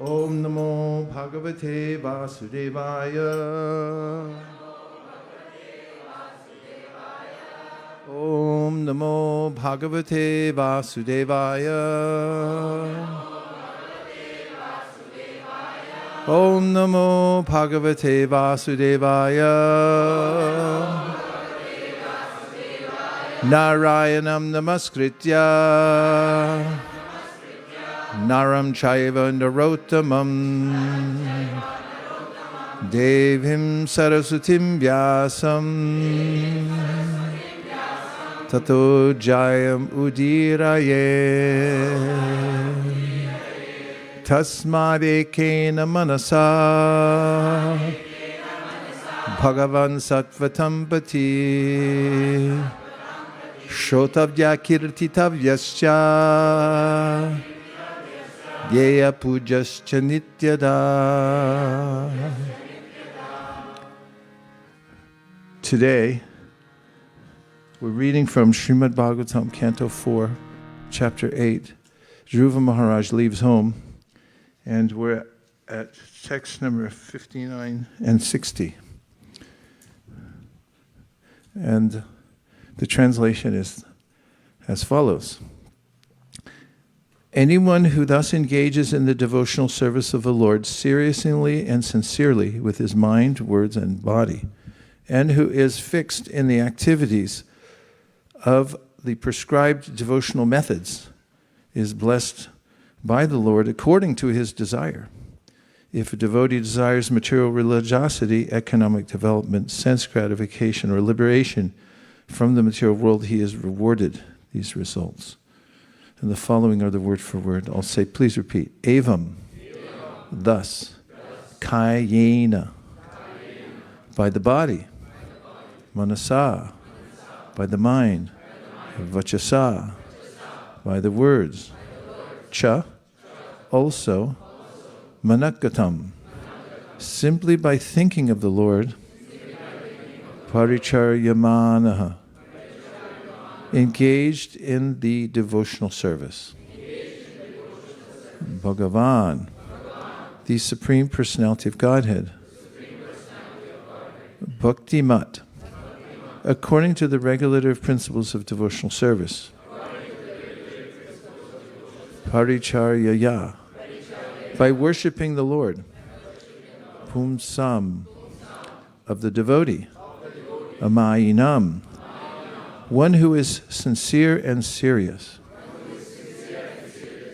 Om Namo Bhagavate Vasudevaya. Om Namo Bhagavate Vasudevaya. Om Namo Bhagavate Vasudevaya. Narayanam Namaskritya Naram Chaiva Narottamam Devim Saraswatim Vyasam Tato Jayam Udiraye Tasmadekena Manasa Bhagavan Sattvatam-pati Shotavya Kirtitavyascha Yeya Pujascha Nityada. Today, we're reading from Srimad Bhagavatam, Canto 4, Chapter 8. Dhruva Maharaj leaves home, and we're at text number 59 and 60. And the translation is as follows. Anyone who thus engages in the devotional service of the Lord seriously and sincerely with his mind, words, and body, and who is fixed in the activities of the prescribed devotional methods, is blessed by the Lord according to his desire. If a devotee desires material religiosity, economic development, sense gratification, or liberation from the material world, he is rewarded these results. And the following are the word for word. I'll say, please repeat. Evam, thus, kayena, by the body, manasa, by the mind, vachasa, by the words, cha, also, manakatam, simply by thinking of the Lord, paricharyamanaha, engaged in the devotional service. Bhagavan, the Supreme Personality of Godhead. Bhakti-mat, according to the regulative principles of devotional service. Paricharyaya, by worshipping the Lord. Pumsam, of the devotee. Amayinam, one who is sincere and serious.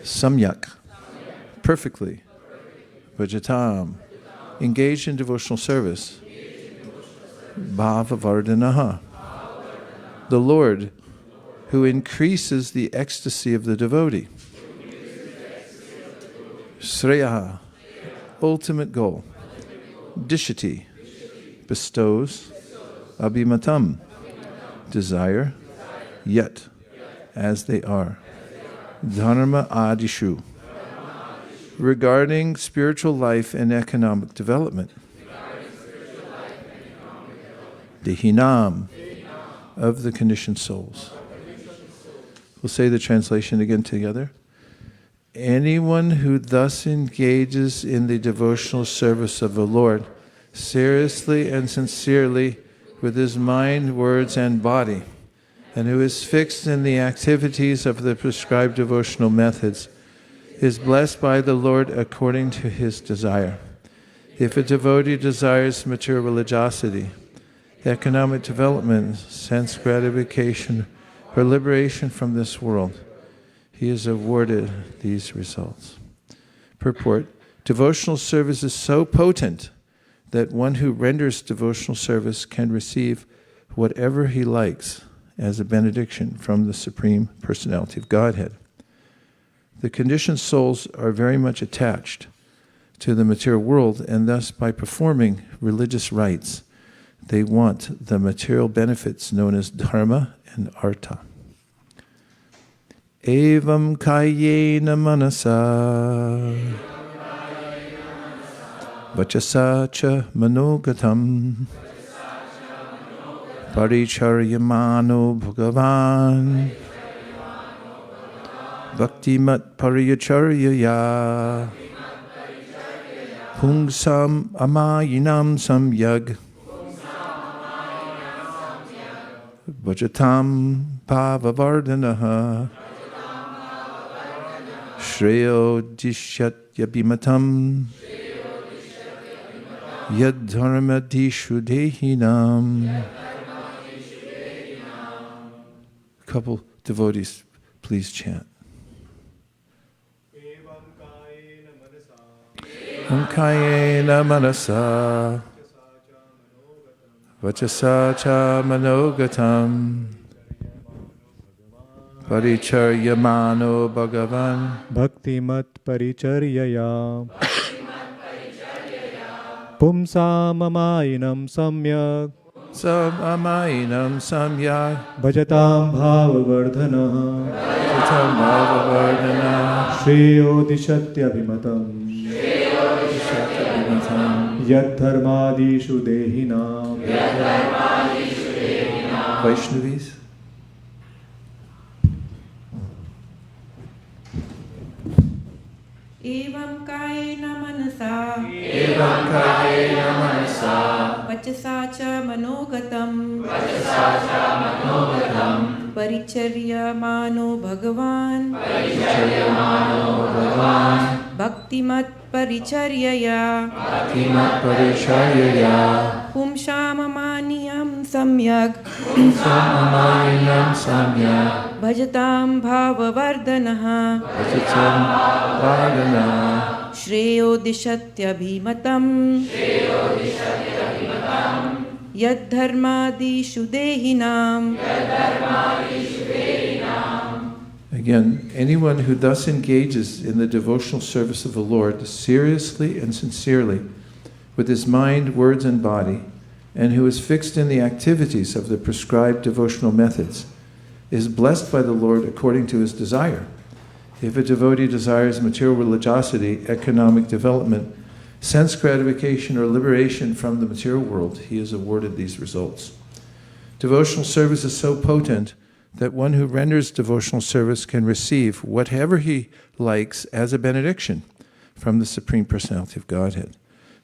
Samyak, perfectly. Vajatam, engaged in devotional service. Bhavavardhanaha, the Lord who increases the ecstasy of the devotee. Sreyaha, ultimate goal. Dishati, bestows. Abhimatam, desire, yet, as they are. Dharma adishu, regarding spiritual life and economic development. Dehinam, of the conditioned souls. We'll say the translation again together. Anyone who thus engages in the devotional service of the Lord, seriously and sincerely, with his mind, words, and body, and who is fixed in the activities of the prescribed devotional methods, is blessed by the Lord according to his desire. If a devotee desires material religiosity, economic development, sense gratification, or liberation from this world, he is awarded these results. Purport: devotional service is so potent that one who renders devotional service can receive whatever he likes as a benediction from the Supreme Personality of Godhead. The conditioned souls are very much attached to the material world, and thus by performing religious rites, they want the material benefits known as dharma and artha. Evam kayena manasa vachasa cha manogatam paricharyamano bhagavan bhakti-mat paricharyaya Pungsam amayinam samyag. Vajatam bhavavardhanaha. Shreyo dishyatya bimatam. Yad dharmadishu dehinam. A couple devotees, please chant. Kayena manasa vachasa cha manogatam paricharyamano bhagavan Bhaktimat paricharyaya Pumsamamayinam samyak Samainam samyak Bhajatam bhavavardhanaha Shreyo dishatyabhimatam Yad dharmadishu dehinam. Vaishnavis. Evam kayena manasa vachasa cha manogatam paricharyamano bhagavan bhaktimat paricharyaya pumsamamaniyam samyak bhajatam bhavavardhanaha Shreyo dishatyabhimatam Yad dharmadishu dehinam. Again, anyone who thus engages in the devotional service of the Lord seriously and sincerely with his mind, words, and body, and who is fixed in the activities of the prescribed devotional methods, is blessed by the Lord according to his desire. If a devotee desires material religiosity, economic development, sense gratification, or liberation from the material world, he is awarded these results. Devotional service is so potent that one who renders devotional service can receive whatever he likes as a benediction from the Supreme Personality of Godhead.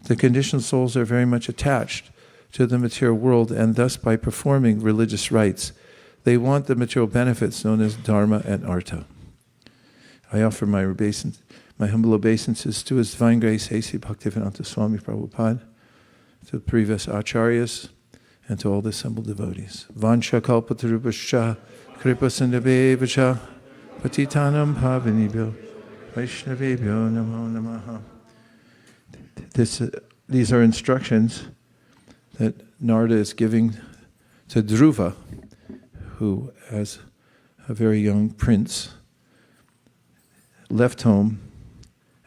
The conditioned souls are very much attached to the material world, and thus by performing religious rites, they want the material benefits known as dharma and artha. I offer my humble obeisances to His Divine Grace, A.C. Bhaktivinoda Swami Prabhupada, to the previous acharyas, and to all the assembled devotees. Vansha kalpatarupascha, kripasandabhevascha, patitanam bhavanibhyo, vaishnavebhyo namo namaha. These are instructions that Narada is giving to Dhruva, who, as a very young prince, left home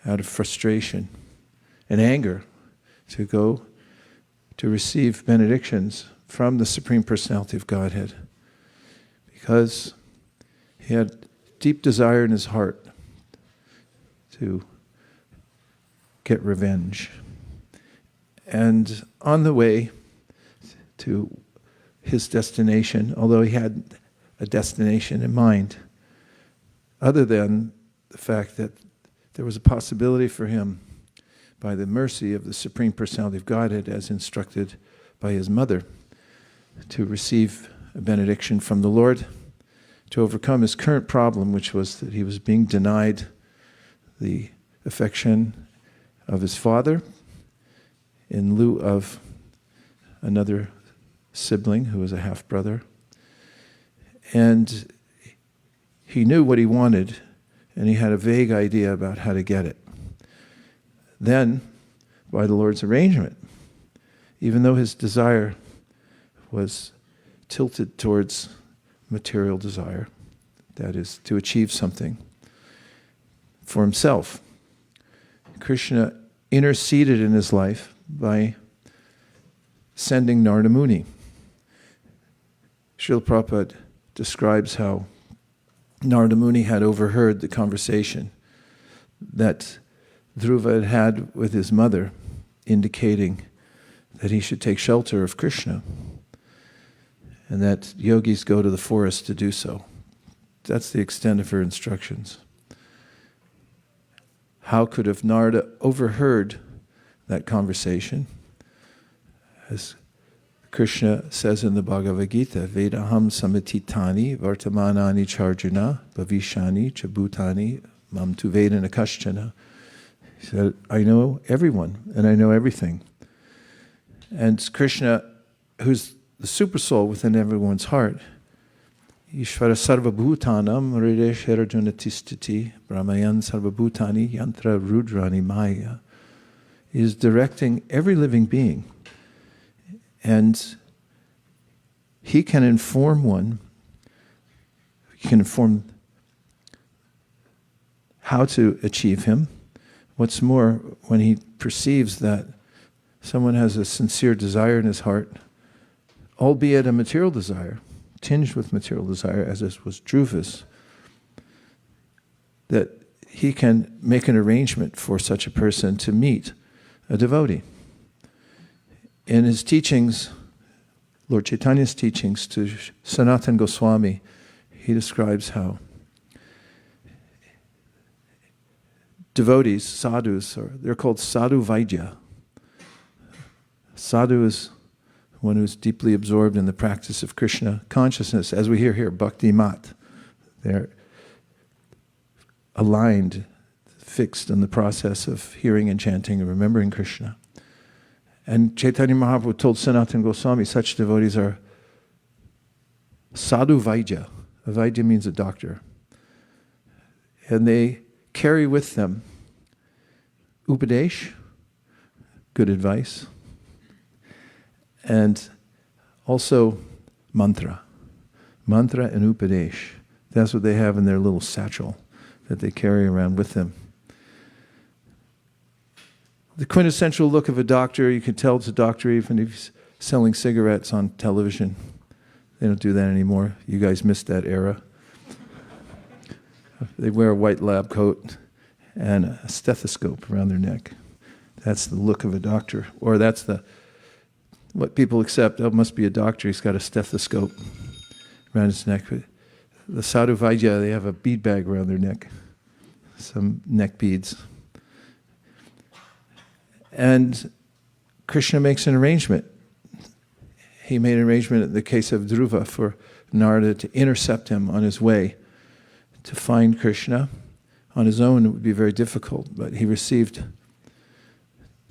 out of frustration and anger to go to receive benedictions from the Supreme Personality of Godhead, because he had deep desire in his heart to get revenge. And on the way to his destination, although he had a destination in mind, other than the fact that there was a possibility for him, by the mercy of the Supreme Personality of Godhead, as instructed by his mother, to receive a benediction from the Lord, to overcome his current problem, which was that he was being denied the affection of his father in lieu of another sibling who was a half-brother. And he knew what he wanted, and he had a vague idea about how to get it. Then, by the Lord's arrangement, even though his desire was tilted towards material desire, that is, to achieve something for himself, Krishna interceded in his life by sending Narada Muni. Srila Prabhupada describes how Narada Muni had overheard the conversation that Dhruva had with his mother, indicating that he should take shelter of Krishna, and that yogis go to the forest to do so. That's the extent of her instructions. How could have Narada overheard that conversation. As Krishna says in the Bhagavad Gita, Vedaham samititani vartamanani charjuna bhavishani chabhutani mam tu vedana kaschana. He said, I know everyone and I know everything. And Krishna, who's the super soul within everyone's heart, Ishvara sarvabhutanam hridesh arjuna tistiti brahmayan sarvabhutani yantra rudrani maya, is directing every living being. And he can inform one, he can inform how to achieve him. What's more, when he perceives that someone has a sincere desire in his heart, albeit a material desire, tinged with material desire, as this was Dhruva's, that he can make an arrangement for such a person to meet a devotee. In his teachings, Lord Chaitanya's teachings to Sanatana Goswami, he describes how devotees, sadhus, they're called sadhu vaidya. Sadhu is one who's deeply absorbed in the practice of Krishna consciousness, as we hear here, Bhakti mat. They're aligned, fixed in the process of hearing and chanting and remembering Krishna. And Chaitanya Mahaprabhu told Sanatana Goswami, such devotees are sadhu vaidya. A vaidya means a doctor. And they carry with them upadesh, good advice, and also mantra. Mantra and upadesh. That's what they have in their little satchel that they carry around with them. The quintessential look of a doctor, you can tell it's a doctor even if he's selling cigarettes on television. They don't do that anymore. You guys missed that era. They wear a white lab coat and a stethoscope around their neck. That's the look of a doctor. Or that's what people accept. Oh, must be a doctor. He's got a stethoscope around his neck. The sadhu vaidya, they have a bead bag around their neck. Some neck beads. And Krishna makes an arrangement. He made an arrangement in the case of Dhruva for Narada to intercept him on his way to find Krishna. On his own, it would be very difficult, but he received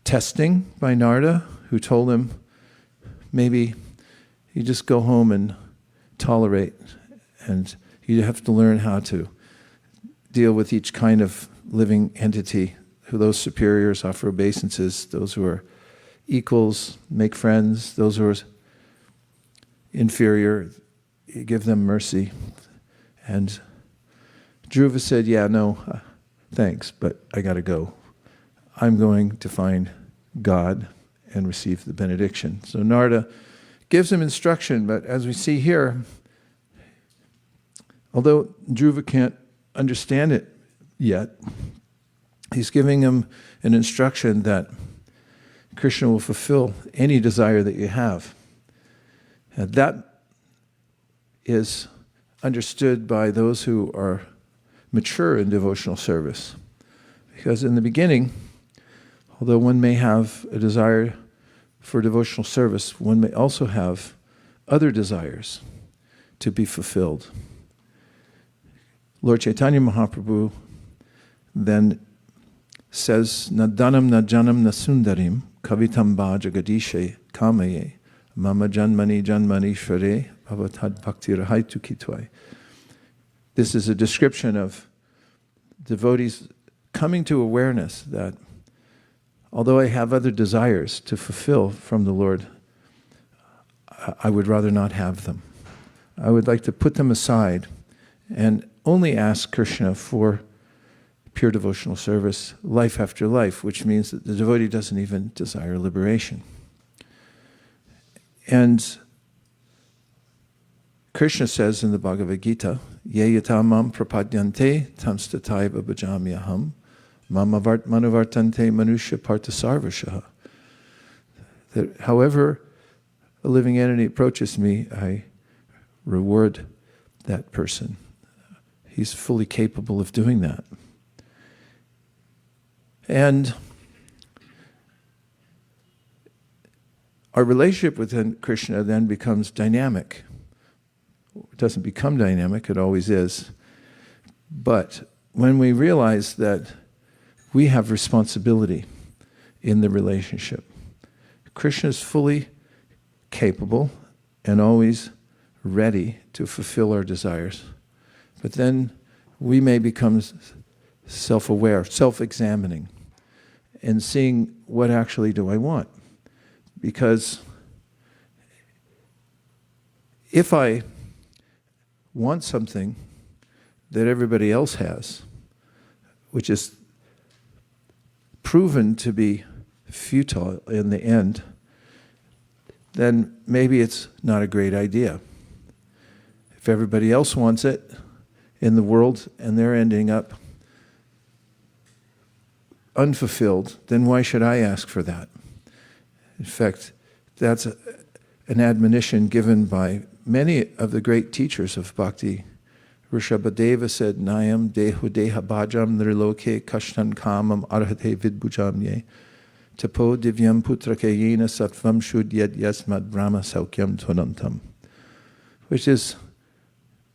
testing by Narada, who told him, maybe you just go home and tolerate, and you have to learn how to deal with each kind of living entity. Who those superiors offer obeisances, those who are equals make friends, those who are inferior, you give them mercy. And Dhruva said, yeah, no, thanks, but I got to go. I'm going to find God and receive the benediction. So Narada gives him instruction, but as we see here, although Dhruva can't understand it yet, he's giving him an instruction that Krishna will fulfill any desire that you have. And that is understood by those who are mature in devotional service. Because in the beginning, although one may have a desire for devotional service, one may also have other desires to be fulfilled. Lord Chaitanya Mahaprabhu then says, na dhanam na janam na sundarim kavitam ba jagadishe kamaye mama janmani janmani shvare bhavatad bhakti rahaitu kitwai. This is a description of devotees coming to awareness that although I have other desires to fulfill from the Lord, I would rather not have them. I would like to put them aside and only ask Krishna for pure devotional service, life after life, which means that the devotee doesn't even desire liberation. And Krishna says in the Bhagavad Gita, Ye yata mam prapadyante tam stataiva bhajamyaham mam manuvartante manusya partasarvashaha. That however a living entity approaches me, I reward that person. He's fully capable of doing that. And our relationship with Krishna then becomes dynamic. It doesn't become dynamic, it always is. But when we realize that we have responsibility in the relationship, Krishna is fully capable and always ready to fulfill our desires. But then we may become self-aware, self-examining, and seeing what actually do I want. Because if I want something that everybody else has, which is proven to be futile in the end, then maybe it's not a great idea. If everybody else wants it in the world and they're ending up unfulfilled, then why should I ask for that? In fact, that's an admonition given by many of the great teachers of Bhakti. Rishabhadeva said, Nayam dehu deha bhajam nirloke kashtan kamam arhate vidbhujamye tapo divyam putrakayena sattvam shudyad yasmad brahma saukyam tvanantam. Which is,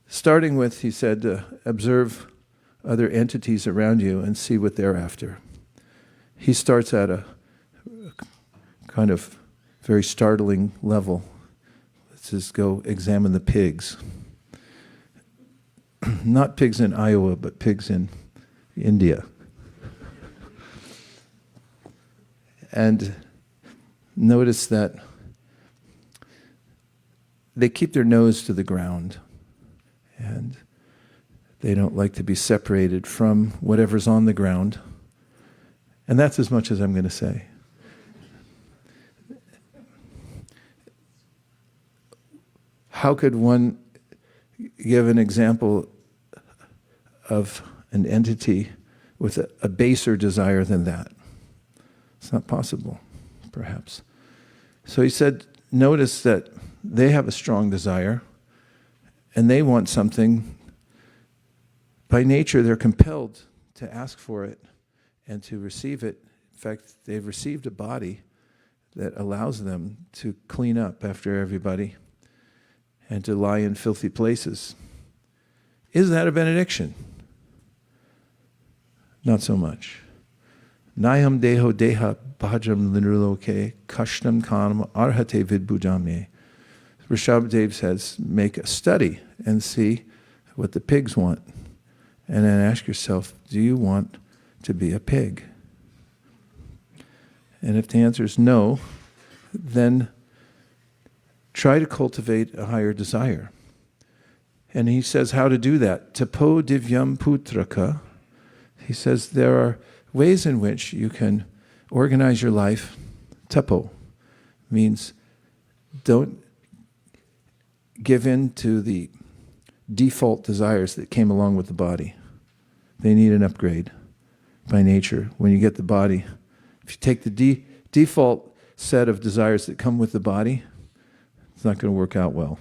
starting with, he said, observe other entities around you and see what they're after. He starts at a kind of very startling level. Let's just go examine the pigs. Not pigs in Iowa, but pigs in India. And notice that they keep their nose to the ground, and they don't like to be separated from whatever's on the ground. And that's as much as I'm going to say. How could one give an example of an entity with a baser desire than that? It's not possible, perhaps. So he said, notice that they have a strong desire, and they want something. By nature, they're compelled to ask for it and to receive it. In fact, they've received a body that allows them to clean up after everybody and to lie in filthy places. Is that a benediction? Not so much. Nayam deho deha bhajam nirloke kashtam kanam arhate vidbhujame. Rishabhadeva says, make a study and see what the pigs want. And then ask yourself, do you want to be a pig? And if the answer is no, then try to cultivate a higher desire. And he says how to do that. Tapo divyam putraka. He says there are ways in which you can organize your life. Tapo means don't give in to the default desires that came along with the body. They need an upgrade by nature. When you get the body, if you take the default set of desires that come with the body, it's not going to work out well.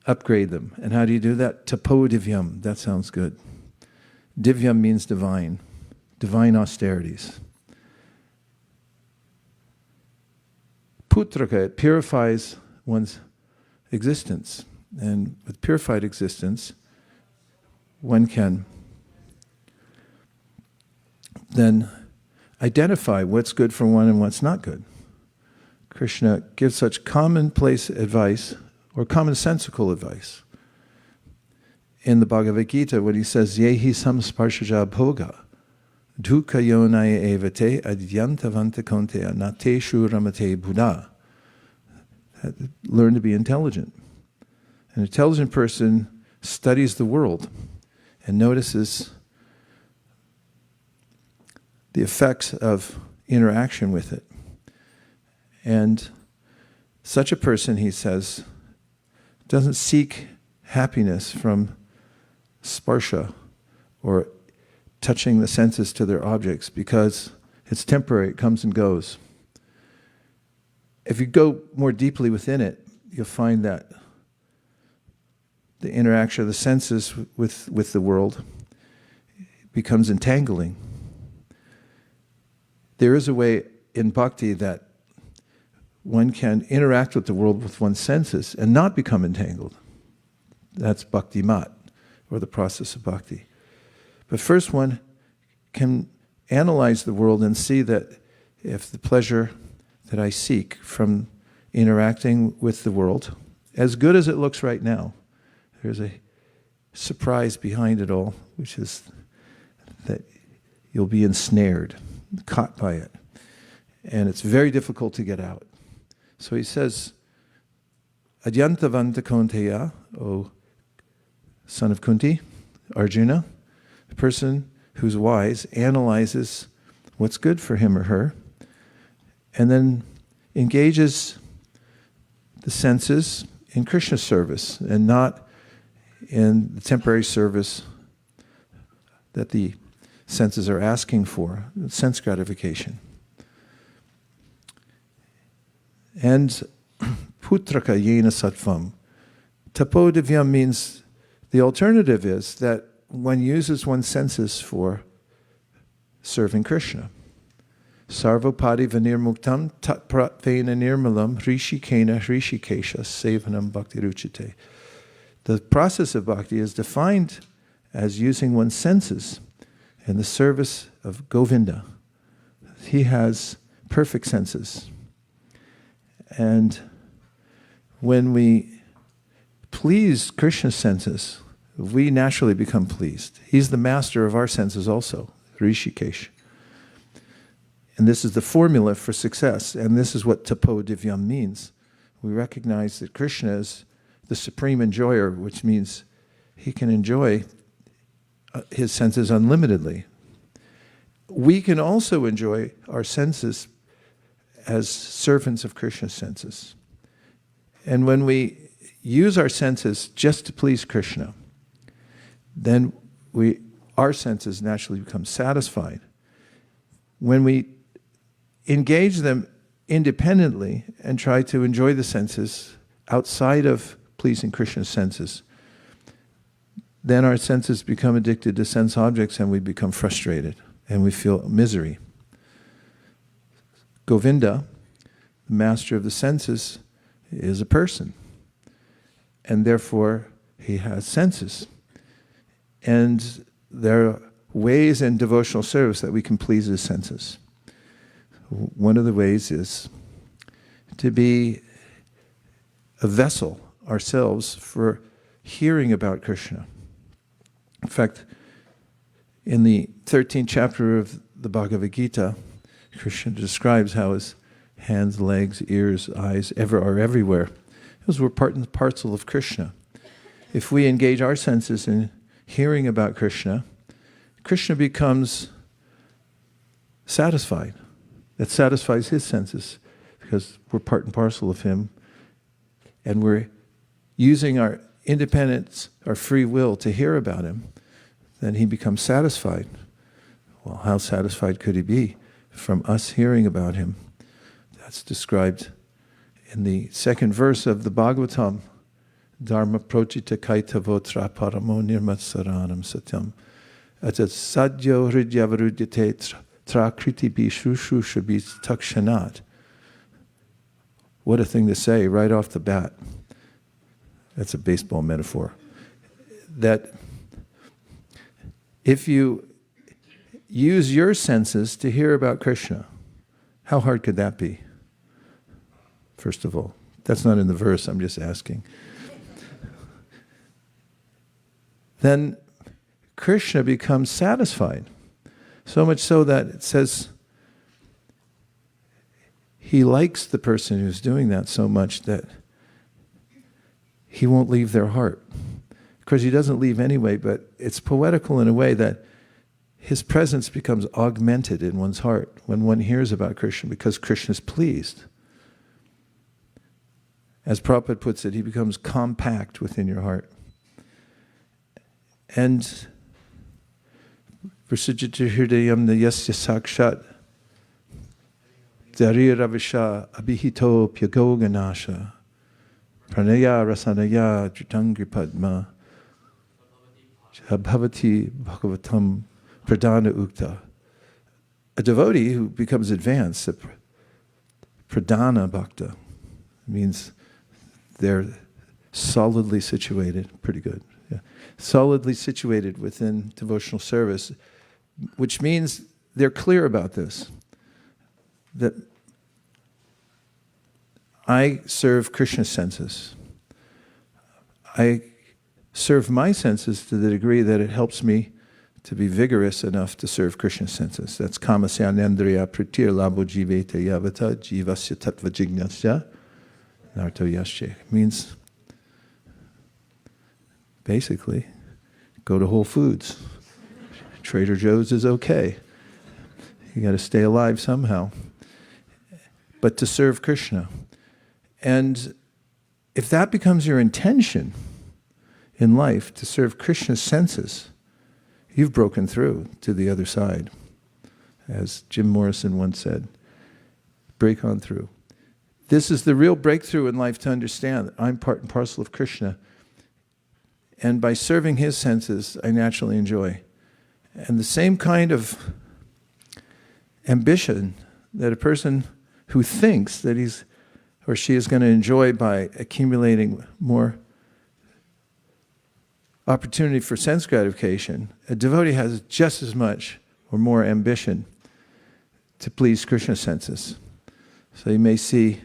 Upgrade them. And how do you do that? Tapo divyam. That sounds good. Divyam means divine. Divine austerities. Putraka, it purifies one's existence. And with purified existence, one can then identify what's good for one and what's not good. Krishna gives such commonplace advice, or commonsensical advice, in the Bhagavad Gita when he says, Yehi samsparshaja bhoga, dukkha yonaya evate adyantavanta konteya nateshu ramate buddha. Learn to be intelligent. An intelligent person studies the world and notices the effects of interaction with it. And such a person, he says, doesn't seek happiness from sparsha or touching the senses to their objects because it's temporary, it comes and goes. If you go more deeply within it, you'll find that the interaction of the senses with the world becomes entangling. There is a way in bhakti that one can interact with the world with one's senses and not become entangled. That's bhakti mat, or the process of bhakti. But first one can analyze the world and see that if the pleasure that I seek from interacting with the world, as good as it looks right now, there's a surprise behind it all, which is that you'll be ensnared, caught by it. And it's very difficult to get out. So he says, Adyantavanta Kaunteya, O son of Kunti, Arjuna, the person who's wise analyzes what's good for him or her, and then engages the senses in Krishna service and not in the temporary service that the senses are asking for, sense gratification. And putraka yena sattvam. Tapodivyam means the alternative is that one uses one's senses for serving Krishna. Sarvopadi vanirmuktam tatpratvena nirmalam rishikena rishikesha sevanam bhakti ruchite. The process of bhakti is defined as using one's senses in the service of Govinda. He has perfect senses. And when we please Krishna's senses, we naturally become pleased. He's the master of our senses also, Rishikesh. And this is the formula for success. And this is what tapo divyam means. We recognize that Krishna is the supreme enjoyer, which means he can enjoy his senses unlimitedly. We can also enjoy our senses as servants of Krishna's senses. And when we use our senses just to please Krishna, then our senses naturally become satisfied. When we engage them independently and try to enjoy the senses outside of pleasing Krishna's senses, then our senses become addicted to sense objects and we become frustrated and we feel misery. Govinda, the master of the senses, is a person. And therefore, he has senses. And there are ways in devotional service that we can please his senses. One of the ways is to be a vessel ourselves for hearing about Krishna. In fact, in the 13th chapter of the Bhagavad Gita, Krishna describes how his hands, legs, ears, eyes are everywhere. Those were part and parcel of Krishna. If we engage our senses in hearing about Krishna, Krishna becomes satisfied. That satisfies his senses because we're part and parcel of him. And we're using our independence, our free will to hear about him. Then he becomes satisfied. Well, how satisfied could he be from us hearing about him? That's described in the second verse of the Bhagavatam. Dharma prochita kaitavotra paramo nirmatsaranam satyam. Atat sadyo hridyavarudyate trakriti bishushu shabis takshanat. What a thing to say right off the bat. That's a baseball metaphor. That if you use your senses to hear about Krishna, how hard could that be? First of all, that's not in the verse, I'm just asking. Then Krishna becomes satisfied. So much so that it says he likes the person who's doing that so much that he won't leave their heart. Of course, he doesn't leave anyway, but it's poetical in a way that his presence becomes augmented in one's heart when one hears about Krishna because Krishna is pleased. As Prabhupada puts it, he becomes compact within your heart. And Vasujita hridayam yasya sakshat Dhariravisha abhihito pyagoganasha pranaya rasanaya jitangri padma bhavati bhagavatam pradana ukta. A devotee who becomes advanced, pradhana bhakta means they're solidly situated, pretty good, yeah. Solidly situated within devotional service, which means they're clear about this, that I serve Krishna's senses. I serve my senses to the degree that it helps me to be vigorous enough to serve Krishna's senses. That's kamasyanendriya pratir labho jivete yavata jivasya tattva jignasya narto yasche. It means basically go to Whole Foods. Trader Joe's is okay. You got to stay alive somehow. But to serve Krishna. And if that becomes your intention in life, to serve Krishna's senses, you've broken through to the other side. As Jim Morrison once said, break on through. This is the real breakthrough in life, to understand that I'm part and parcel of Krishna. And by serving his senses, I naturally enjoy. And the same kind of ambition that a person who thinks that he's or she is going to enjoy by accumulating more opportunity for sense gratification, a devotee has just as much or more ambition to please Krishna's senses. So you may see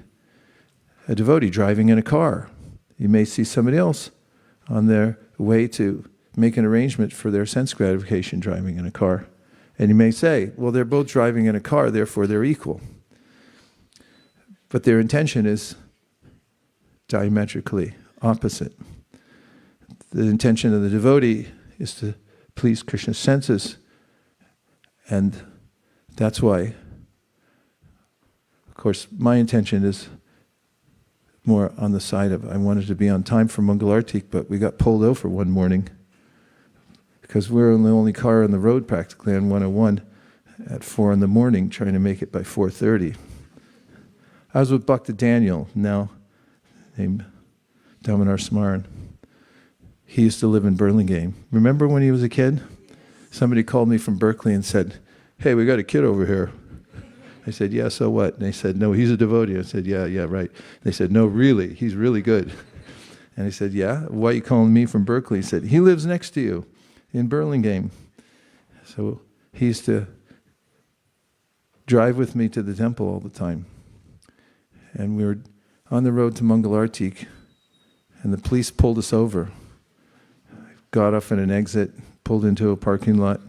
a devotee driving in a car. You may see somebody else on their way to make an arrangement for their sense gratification driving in a car. And you may say, well, they're both driving in a car, therefore they're equal. But their intention is diametrically opposite. The intention of the devotee is to please Krishna's senses. And that's why, of course, my intention is more on the side of, I wanted to be on time for Mangalartik, but we got pulled over one morning because we were the only car on the road practically on 101 at 4 in the morning, trying to make it by 4:30. I was with Bhakti Daniel, now named Damanar Smaran. He used to live in Burlingame. Remember when he was a kid? Somebody called me from Berkeley and said, hey, we got a kid over here. I said, yeah, so what? And they said, no, he's a devotee. I said, yeah, right. They said, no, really, he's really good. And I said, yeah, why are you calling me from Berkeley? He said, he lives next to you in Burlingame. So he used to drive with me to the temple all the time. And we were on the road to Mangalartik, and the police pulled us over. Got off at an exit, pulled into a parking lot.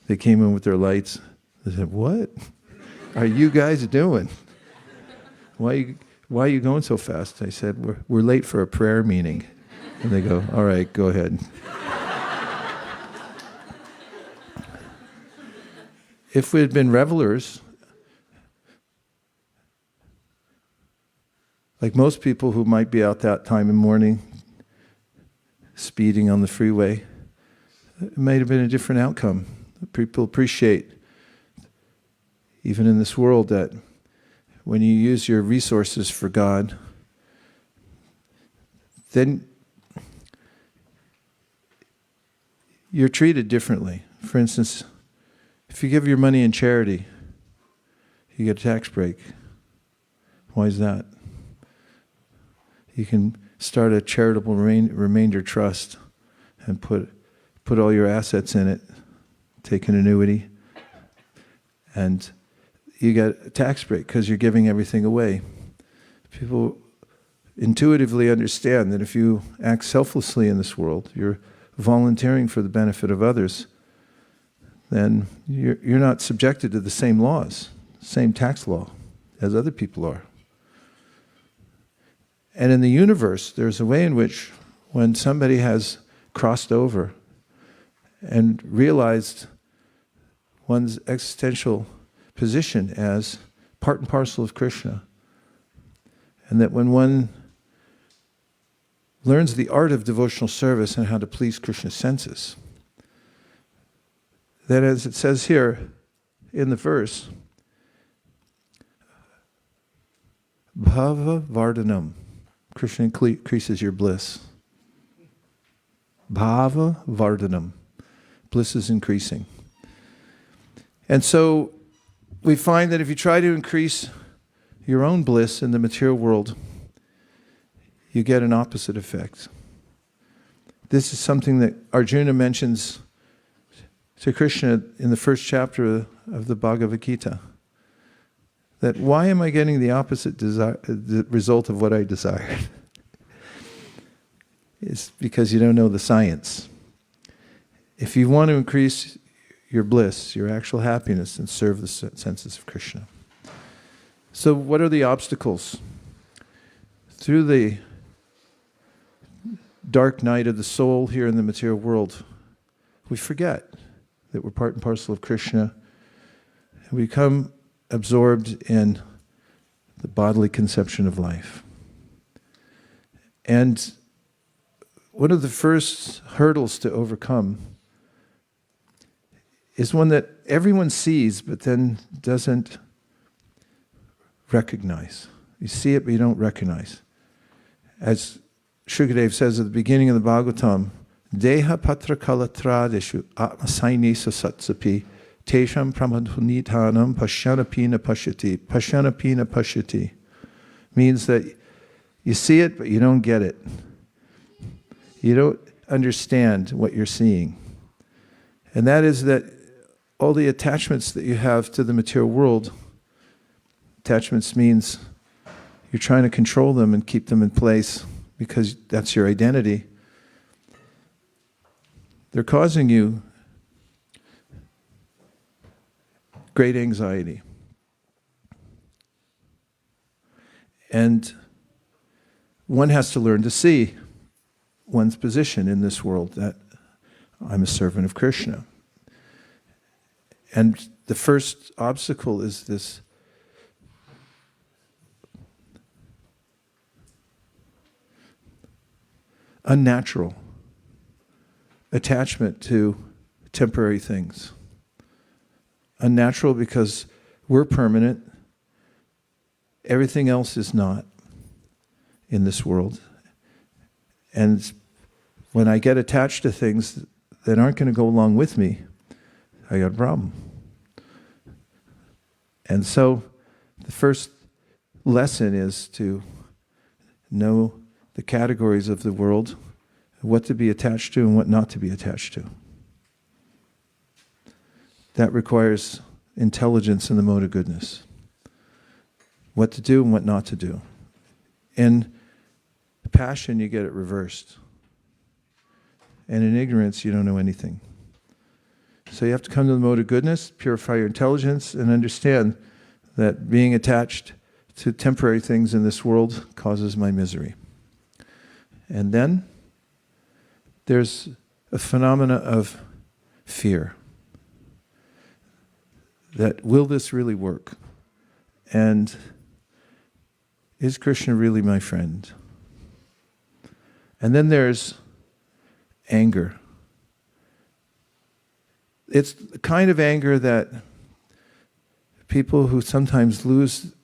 They came in with their lights. They said, what are you guys doing? Why are you going so fast? I said, we're late for a prayer meeting. And they go, all right, go ahead. If we had been revelers, like most people who might be out that time in the morning, speeding on the freeway, it might have been a different outcome. People appreciate, even in this world, that when you use your resources for God, then you're treated differently. For instance, if you give your money in charity, you get a tax break. Why is that? You can start a charitable remainder trust and put all your assets in it, take an annuity, and you get a tax break because you're giving everything away. People intuitively understand that if you act selflessly in this world, you're volunteering for the benefit of others, then you're not subjected to the same laws, same tax law as other people are. And in the universe, there's a way in which when somebody has crossed over and realized one's existential position as part and parcel of Krishna, and that when one learns the art of devotional service and how to please Krishna's senses, that as it says here in the verse, Bhava Vardhanam, Krishna increases your bliss. Bhava Vardhanam, bliss is increasing. And so we find that if you try to increase your own bliss in the material world, you get an opposite effect. This is something that Arjuna mentions to Krishna in the first chapter of the Bhagavad Gita. That why am I getting the opposite the result of what I desired? It's because you don't know the science. If you want to increase your bliss, your actual happiness, and serve the senses of Krishna. So what are the obstacles? Through the dark night of the soul here in the material world, we forget that we're part and parcel of Krishna. We become absorbed in the bodily conception of life. And one of the first hurdles to overcome is one that everyone sees but then doesn't recognize. You see it but you don't recognize. As Shukadeva says at the beginning of the Bhagavatam, Deha patra kalatradeshu atmasaini sasatsapi tesham pramadhunitanam pasyanapina pashyati. Pasyanapina pashyati means that you see it but you don't get it. You don't understand what you're seeing. And that is that all the attachments that you have to the material world, attachments means you're trying to control them and keep them in place because that's your identity. They're causing you great anxiety. And one has to learn to see one's position in this world, that I'm a servant of Krishna. And the first obstacle is this unnatural attachment to temporary things. Unnatural because we're permanent. Everything else is not in this world. And when I get attached to things that aren't going to go along with me, I got a problem. And so the first lesson is to know the categories of the world, what to be attached to and what not to be attached to. That requires intelligence in the mode of goodness. What to do and what not to do. In passion, you get it reversed. And in ignorance, you don't know anything. So you have to come to the mode of goodness, purify your intelligence, and understand that being attached to temporary things in this world causes my misery. And then there's a phenomena of fear. That will this really work? And is Krishna really my friend? And then there's anger. It's the kind of anger that people who sometimes lose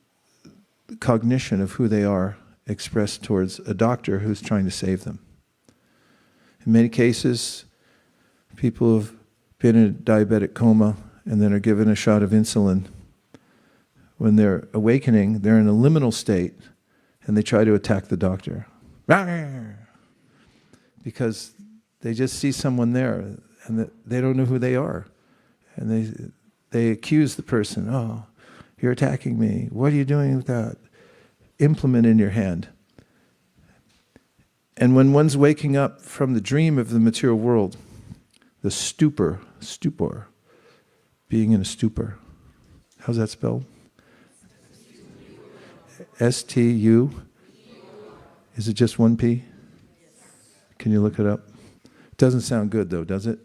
cognition of who they are express towards a doctor who's trying to save them. In many cases, people have been in a diabetic coma and then are given a shot of insulin. When they're awakening, they're in a liminal state and they try to attack the doctor. Because they just see someone there and they don't know who they are. And they accuse the person, oh, you're attacking me. What are you doing with that implement in your hand? And when one's waking up from the dream of the material world, the stupor, being in a stupor. How's that spelled? S-T-U? Is it just one P? Can you look it up? Doesn't sound good though, does it?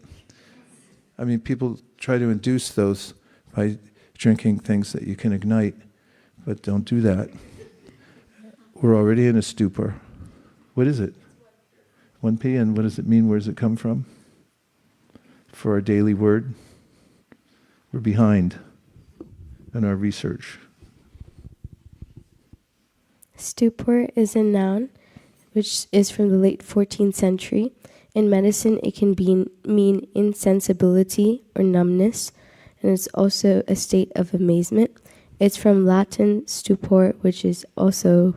I mean, people try to induce those by drinking things that you can ignite, but don't do that. We're already in a stupor. What is it? 1P, and what does it mean? Where does it come from? For our daily word, we're behind in our research. Stupor is a noun which is from the late 14th century. In medicine, it can mean insensibility or numbness, and it's also a state of amazement. It's from Latin stupor, which is also,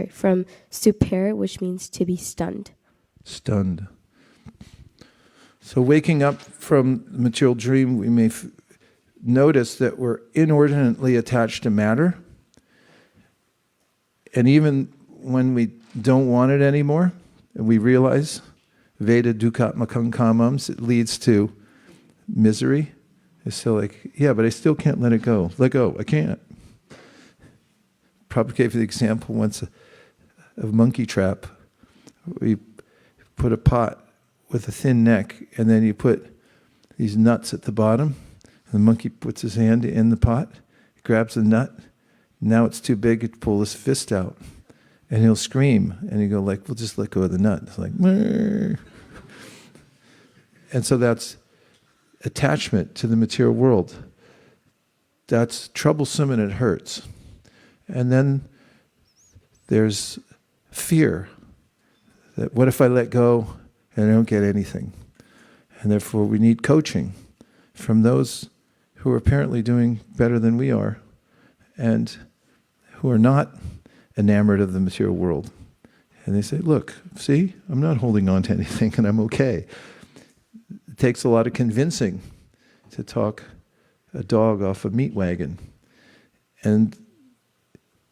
from stupere, which means to be stunned. Stunned. So waking up from the material dream, we may notice that we're inordinately attached to matter. And even when we don't want it anymore, and we realize Veda dukkhatmakam kamams, it leads to misery. It's still like, yeah, but I still can't let it go. Let go, I can't. Prabhupada gave the example once of monkey trap. We put a pot with a thin neck, and then you put these nuts at the bottom, and the monkey puts his hand in the pot, grabs the nut, now it's too big to pull his fist out. And he'll scream, and you go like, well, just let go of the nut. It's like, Murr. And so that's attachment to the material world. That's troublesome and it hurts. And then there's fear that what if I let go and I don't get anything? And therefore we need coaching from those who are apparently doing better than we are and who are not enamored of the material world. And they say, look, see, I'm not holding on to anything and I'm okay. It takes a lot of convincing to talk a dog off a meat wagon. And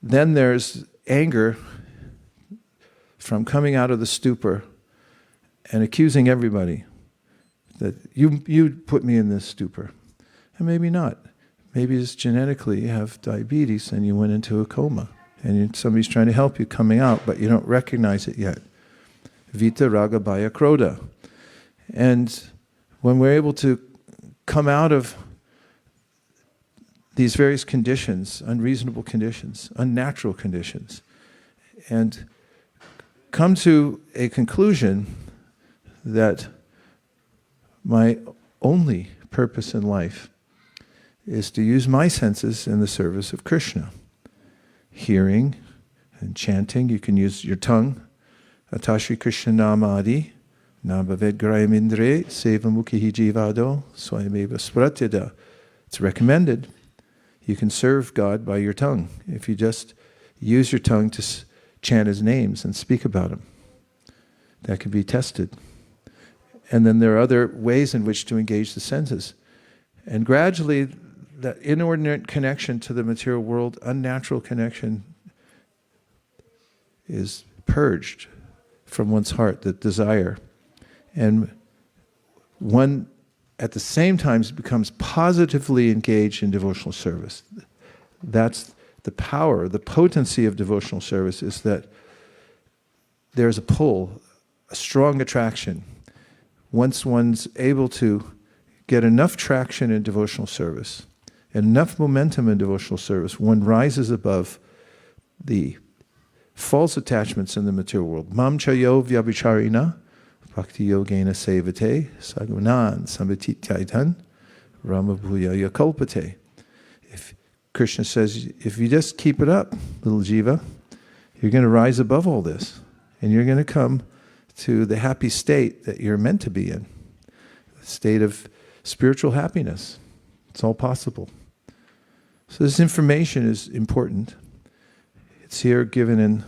then there's anger from coming out of the stupor and accusing everybody that you put me in this stupor. And maybe not. Maybe it's genetically you have diabetes and you went into a coma. And somebody's trying to help you coming out, but you don't recognize it yet. Vita raga bhaya krodha. And when we're able to come out of these various conditions, unreasonable conditions, unnatural conditions, and come to a conclusion that my only purpose in life is to use my senses in the service of Krishna. Hearing and chanting, you can use your tongue. Atashri Krishna namadi, nabhaved grayam indre, sevamukhi jivado, swayameva spratyada. It's recommended. You can serve God by your tongue if you just use your tongue to chant His names and speak about Him. That can be tested. And then there are other ways in which to engage the senses. And gradually, that inordinate connection to the material world, unnatural connection, is purged from one's heart, the desire. And one, at the same time, becomes positively engaged in devotional service. That's the power, the potency of devotional service, is that there's a pull, a strong attraction. Once one's able to get enough traction in devotional service, and enough momentum in devotional service, one rises above the false attachments in the material world. Mam chayo vyabhicharina, bhakti yogena sevate, sagunan samvitityaitan, ramabhuya yakalpate. If Krishna says, if you just keep it up, little jiva, you're going to rise above all this, and you're going to come to the happy state that you're meant to be in, the state of spiritual happiness. It's all possible. So this information is important. It's here given in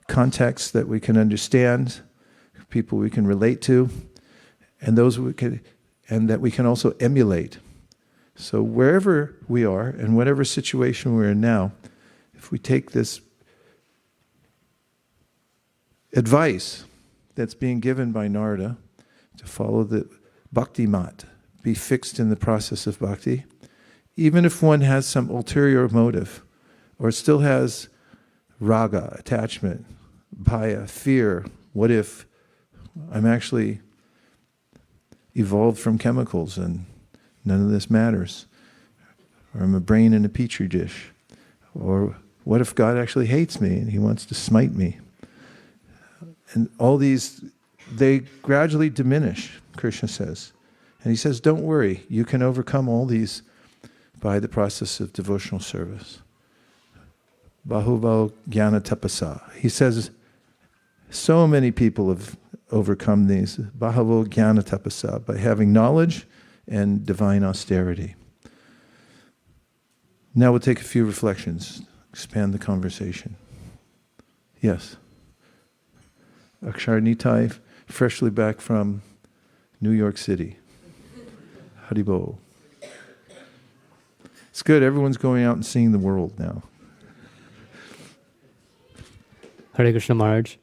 context that we can understand, people we can relate to, and those we can, and that we can also emulate. So wherever we are, and whatever situation we're in now, if we take this advice that's being given by Narada to follow the Bhakti mat, be fixed in the process of bhakti, even if one has some ulterior motive, or still has raga, attachment, bhaya, fear, what if I'm actually evolved from chemicals and none of this matters, or I'm a brain in a petri dish, or what if God actually hates me and He wants to smite me? And all these, they gradually diminish, Krishna says. And He says, don't worry, you can overcome all these by the process of devotional service. Bahuvo jnana tapasa. He says, so many people have overcome these. Bahuvo jnana tapasa, by having knowledge and divine austerity. Now we'll take a few reflections, expand the conversation. Yes. Akshar Nitai, freshly back from New York City. Haribol. It's good, everyone's going out and seeing the world now. Hare Krishna Maharaj.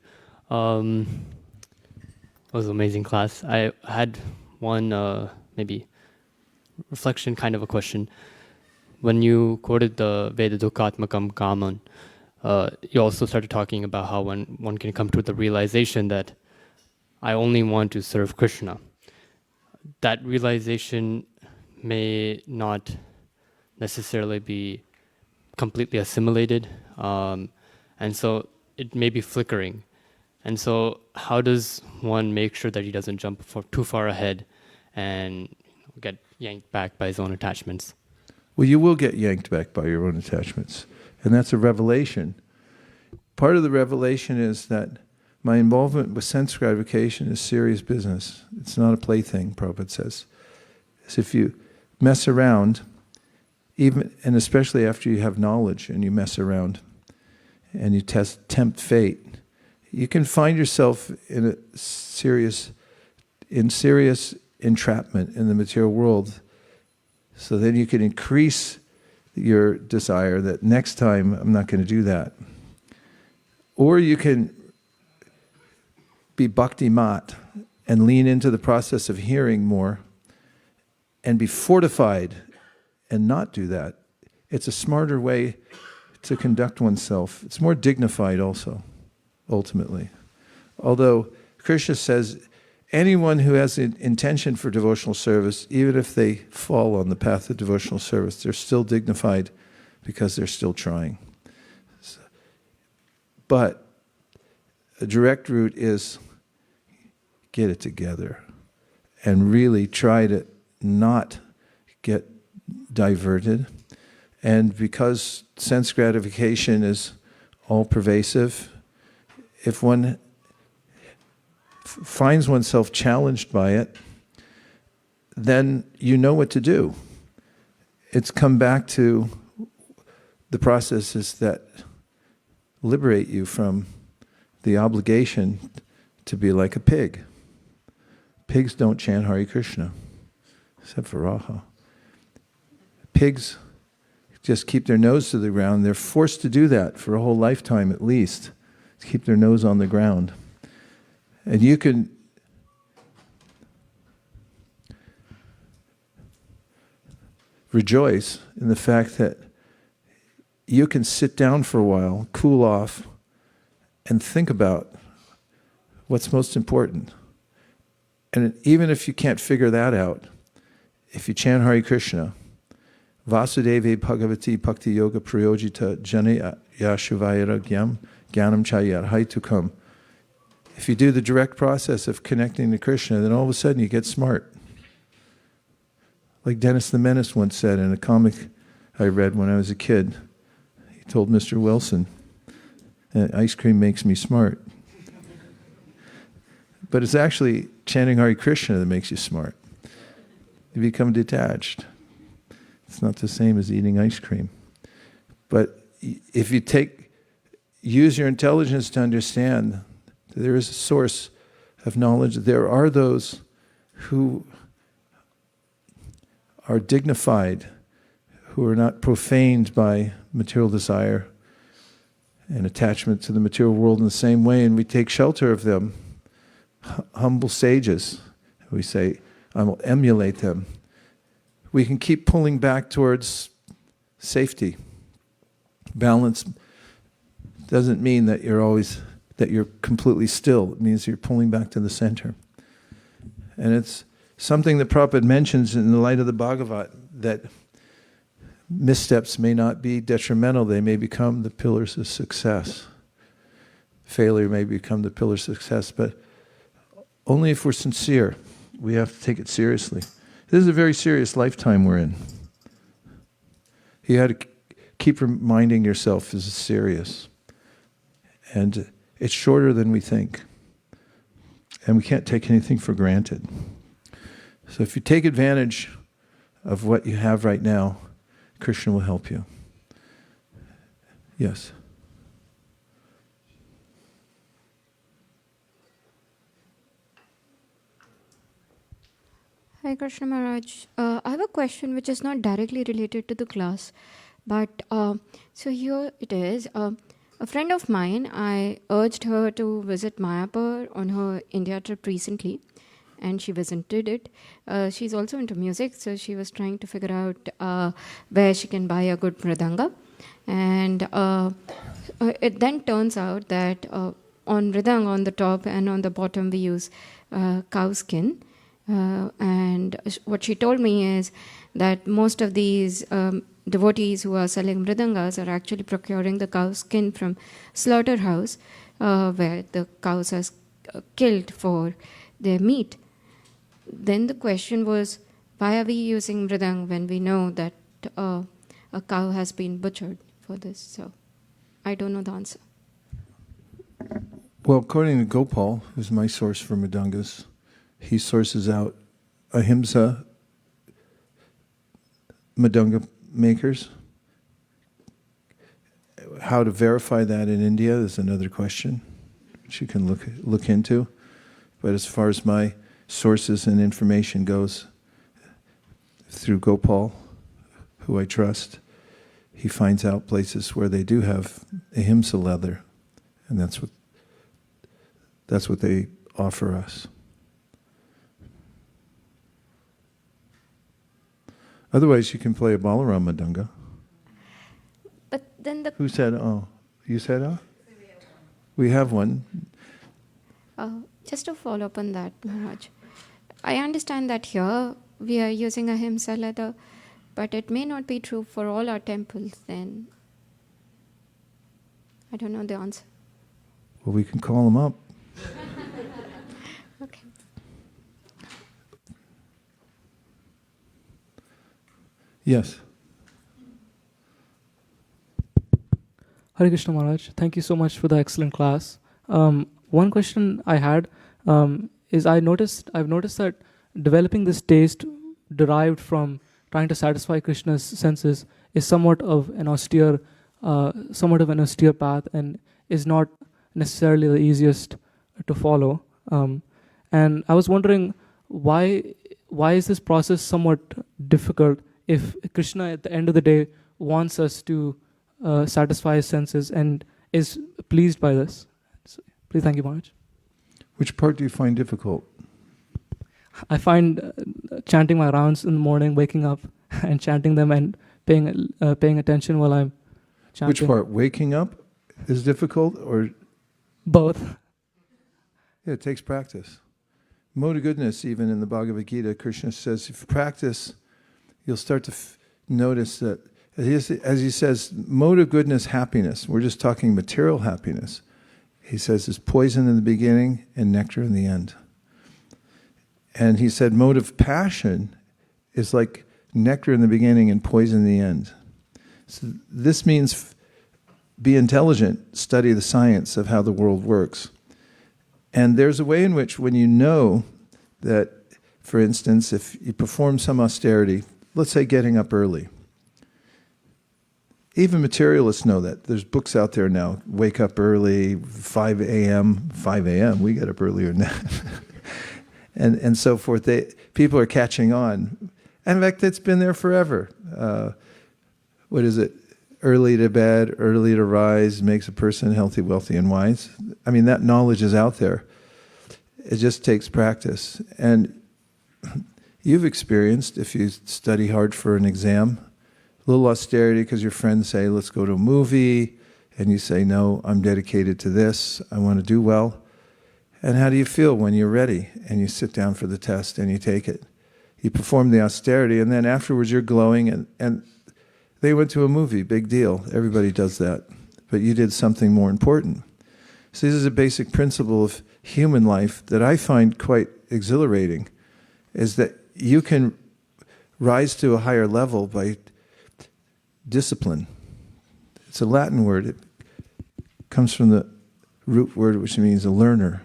It was an amazing class. I had one maybe reflection, kind of a question. When you quoted the Veda Dukkhatmakam Kaman, you also started talking about how when one can come to the realization that I only want to serve Krishna. That realization may not necessarily be completely assimilated, and so it may be flickering. And so how does one make sure that he doesn't jump too far ahead and get yanked back by his own attachments? Well, you will get yanked back by your own attachments. And that's a revelation. Part of the revelation is that my involvement with sense gratification is serious business. It's not a plaything, Prabhupada says. It's if you mess around, even and especially after you have knowledge and you mess around and you tempt fate, you can find yourself in serious entrapment in the material world. So then you can increase your desire that next time I'm not going to do that. Or you can be bhakti mat and lean into the process of hearing more and be fortified and not do that. It's a smarter way to conduct oneself. It's more dignified also, ultimately. Although Krishna says anyone who has an intention for devotional service, even if they fall on the path of devotional service, they're still dignified because they're still trying. But a direct route is get it together and really try to not get diverted. And because sense gratification is all pervasive, if one finds oneself challenged by it, then you know what to do. It's come back to the processes that liberate you from the obligation to be like a pig. Pigs don't chant Hare Krishna, except for Raha. Pigs just keep their nose to the ground. They're forced to do that for a whole lifetime at least, to keep their nose on the ground. And you can rejoice in the fact that you can sit down for a while, cool off, and think about what's most important. And even if you can't figure that out, if you chant Hare Krishna, Vasudeve Bhagavati Bhakti Yoga Prayojita Jana Yashuvayaragyam Gyanam Chayar Haitukam. If you do the direct process of connecting to Krishna, then all of a sudden you get smart. Like Dennis the Menace once said in a comic I read when I was a kid. He told Mr. Wilson, ice cream makes me smart. But it's actually chanting Hare Krishna that makes you smart. You become detached. It's not the same as eating ice cream. But if you use your intelligence to understand that there is a source of knowledge, there are those who are dignified, who are not profaned by material desire and attachment to the material world in the same way, and we take shelter of them. Humble sages, we say, I will emulate them. We can keep pulling back towards safety. Balance doesn't mean that you're completely still. It means you're pulling back to the center. And it's something that Prabhupada mentions in the light of the Bhagavat, that missteps may not be detrimental. They may become the pillars of success. Failure may become the pillars of success, but only if we're sincere. We have to take it seriously. This is a very serious lifetime we're in. You had to keep reminding yourself this is serious. And it's shorter than we think. And we can't take anything for granted. So if you take advantage of what you have right now, Krishna will help you. Yes. Hi, Krishna Maharaj. I have a question which is not directly related to the class, but so here it is. A friend of mine, I urged her to visit Mayapur on her India trip recently, and she visited it. She's also into music, so she was trying to figure out where she can buy a good mridanga. And it then turns out that on mridanga, on the top and on the bottom, we use cow skin. And what she told me is that most of these devotees who are selling mridangas are actually procuring the cow skin from slaughterhouse where the cows are killed for their meat. Then the question was, why are we using mridang when we know that a cow has been butchered for this? So I don't know the answer. Well, according to Gopal, who's my source for mridangas, he sources out ahimsa mridanga makers. How to verify that in India is another question which you can look into. But as far as my sources and information goes, through Gopal, who I trust, he finds out places where they do have ahimsa leather, and that's what they offer us. Otherwise, you can play a Balaram Mridanga. But then the... Who said, oh? You said, oh? We have one. Just to follow up on that, Maharaj, I understand that here we are using ahimsa leather, but it may not be true for all our temples then. I don't know the answer. Well, we can call them up. Okay. Yes. Hare Krishna Maharaj, thank you so much for the excellent class. One question I had is I've noticed that developing this taste derived from trying to satisfy Krishna's senses is somewhat of an austere path and is not necessarily the easiest to follow. And I was wondering why is this process somewhat difficult if Krishna at the end of the day wants us to satisfy his senses and is pleased by this? So, please, thank you, Maharaj. Which part do you find difficult? I find chanting my rounds in the morning, waking up and chanting them and paying attention while I'm chanting. Which part? Waking up is difficult, or both? Yeah, it takes practice. Mode of goodness, even in the Bhagavad Gita, Krishna says, if you practice, you'll start to notice that, as he says, mode of goodness, happiness. We're just talking material happiness. He says it's poison in the beginning and nectar in the end. And he said mode of passion is like nectar in the beginning and poison in the end. So this means be intelligent, study the science of how the world works. And there's a way in which when you know that, for instance, if you perform some austerity, let's say getting up early. Even materialists know that. There's books out there now, wake up early, 5 a.m., we get up earlier than that. and so forth. People are catching on. And in fact, it's been there forever. What is it? Early to bed, early to rise makes a person healthy, wealthy, and wise. I mean, that knowledge is out there. It just takes practice. And you've experienced, if you study hard for an exam, a little austerity because your friends say, let's go to a movie, and you say, no, I'm dedicated to this, I want to do well. And how do you feel when you're ready and you sit down for the test and you take it? You perform the austerity, and then afterwards you're glowing, and they went to a movie, big deal. Everybody does that. But you did something more important. So this is a basic principle of human life that I find quite exhilarating, is that you can rise to a higher level by discipline. It's a Latin word. It comes from the root word which means a learner.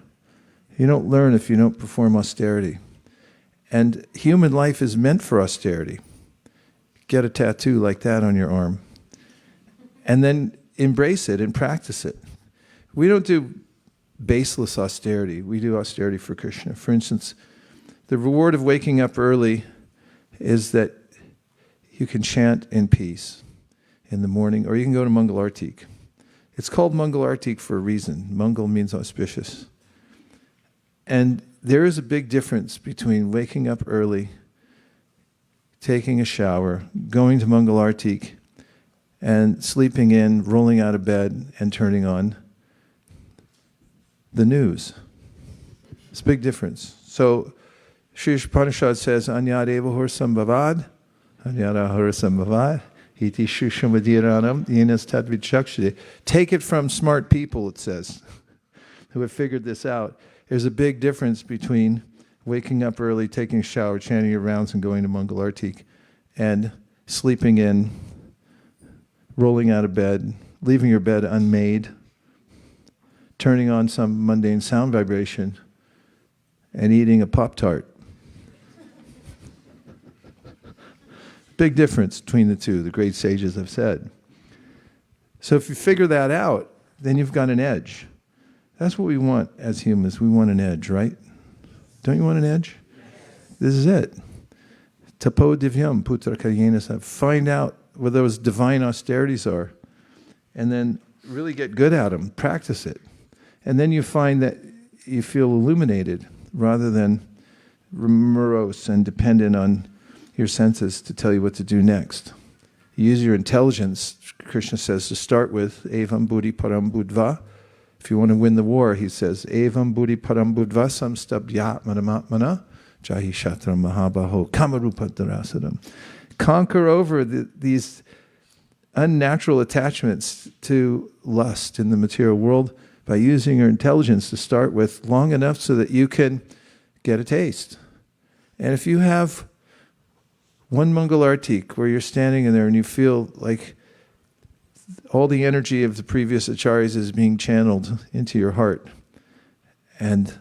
You don't learn if you don't perform austerity. And human life is meant for austerity. Get a tattoo like that on your arm. And then embrace it and practice it. We don't do baseless austerity. We do austerity for Krishna. For instance, the reward of waking up early is that you can chant in peace in the morning, or you can go to Mangal Artik. It's called Mangal Artik for a reason. Mangal means auspicious. And there is a big difference between waking up early, taking a shower, going to Mangal Artik, and sleeping in, rolling out of bed, and turning on the news. It's a big difference. So, Sri Upanishad says, Anyadeva Hursambhavad, Anyada Hursambhavad, Iti Shushamadiranam, Yenas Tadvichakshade. Take it from smart people, it says, who have figured this out. There's a big difference between waking up early, taking a shower, chanting your rounds, and going to Mangal Artik, and sleeping in, rolling out of bed, leaving your bed unmade, turning on some mundane sound vibration, and eating a Pop-Tart. Big difference between the two, the great sages have said. So if you figure that out, then you've got an edge. That's what we want as humans. We want an edge, right? Don't you want an edge? This is it. Tapo divyam putra kalyena. Find out what those divine austerities are, and then really get good at them. Practice it. And then you find that you feel illuminated rather than morose and dependent on your senses to tell you what to do next. You use your intelligence, Krishna says, to start with, evam buddhi param buddhva. If you want to win the war, he says, evam buddhi param buddhva samstabhya manamatmana jahi shatram mahabaho kamarupa darasadam. Conquer over these unnatural attachments to lust in the material world by using your intelligence to start with long enough so that you can get a taste. And if you have one Mangal Artik where you're standing in there and you feel like all the energy of the previous acharyas is being channeled into your heart, and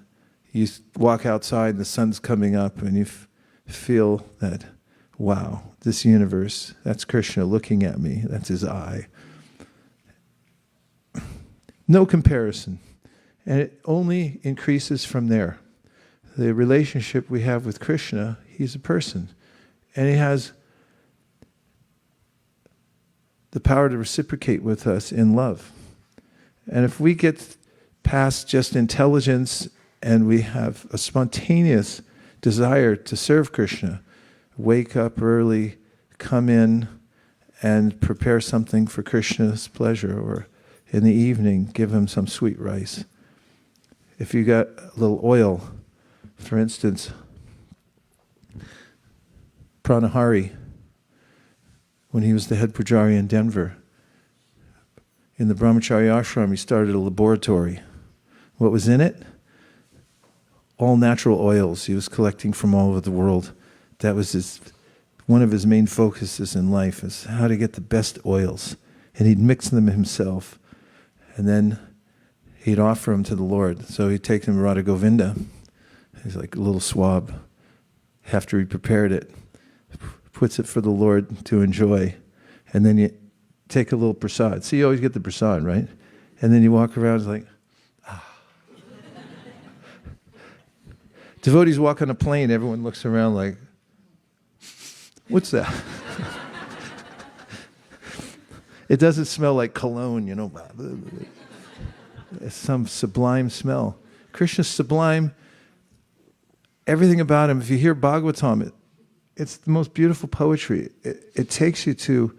you walk outside and the sun's coming up and you feel that, wow, this universe, that's Krishna looking at me, that's his eye. No comparison. And it only increases from there. The relationship we have with Krishna, he's a person. And he has the power to reciprocate with us in love. And if we get past just intelligence and we have a spontaneous desire to serve Krishna, wake up early, come in and prepare something for Krishna's pleasure, or in the evening give him some sweet rice. If you got a little oil, for instance, Pranahari, when he was the head pujari in Denver, in the Brahmacharya ashram, he started a laboratory. What was in it? All natural oils he was collecting from all over the world. That was one of his main focuses in life, is how to get the best oils. And he'd mix them himself. And then he'd offer them to the Lord. So he'd take them to Radha Govinda. He's like a little swab. After he prepared it, puts it for the Lord to enjoy. And then you take a little prasad. See, you always get the prasad, right? And then you walk around, it's like, ah. Devotees walk on a plane, everyone looks around like, what's that? It doesn't smell like cologne, you know. It's some sublime smell. Krishna's sublime. Everything about him, if you hear Bhagavatam, it's the most beautiful poetry. It takes you to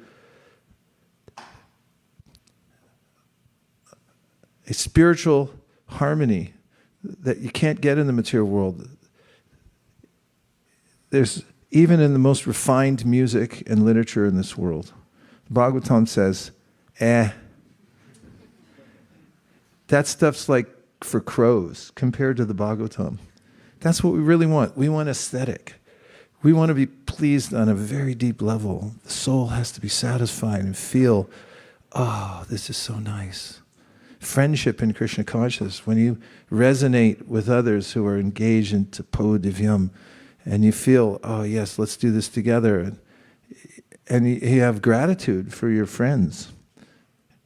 a spiritual harmony that you can't get in the material world. There's, even in the most refined music and literature in this world, Bhagavatam says, that stuff's like for crows compared to the Bhagavatam. That's what we really want. We want aesthetic. We want to be pleased on a very deep level. The soul has to be satisfied and feel, oh, this is so nice. Friendship in Krishna consciousness, when you resonate with others who are engaged in tapo divyam, and you feel, oh yes, let's do this together, and you have gratitude for your friends.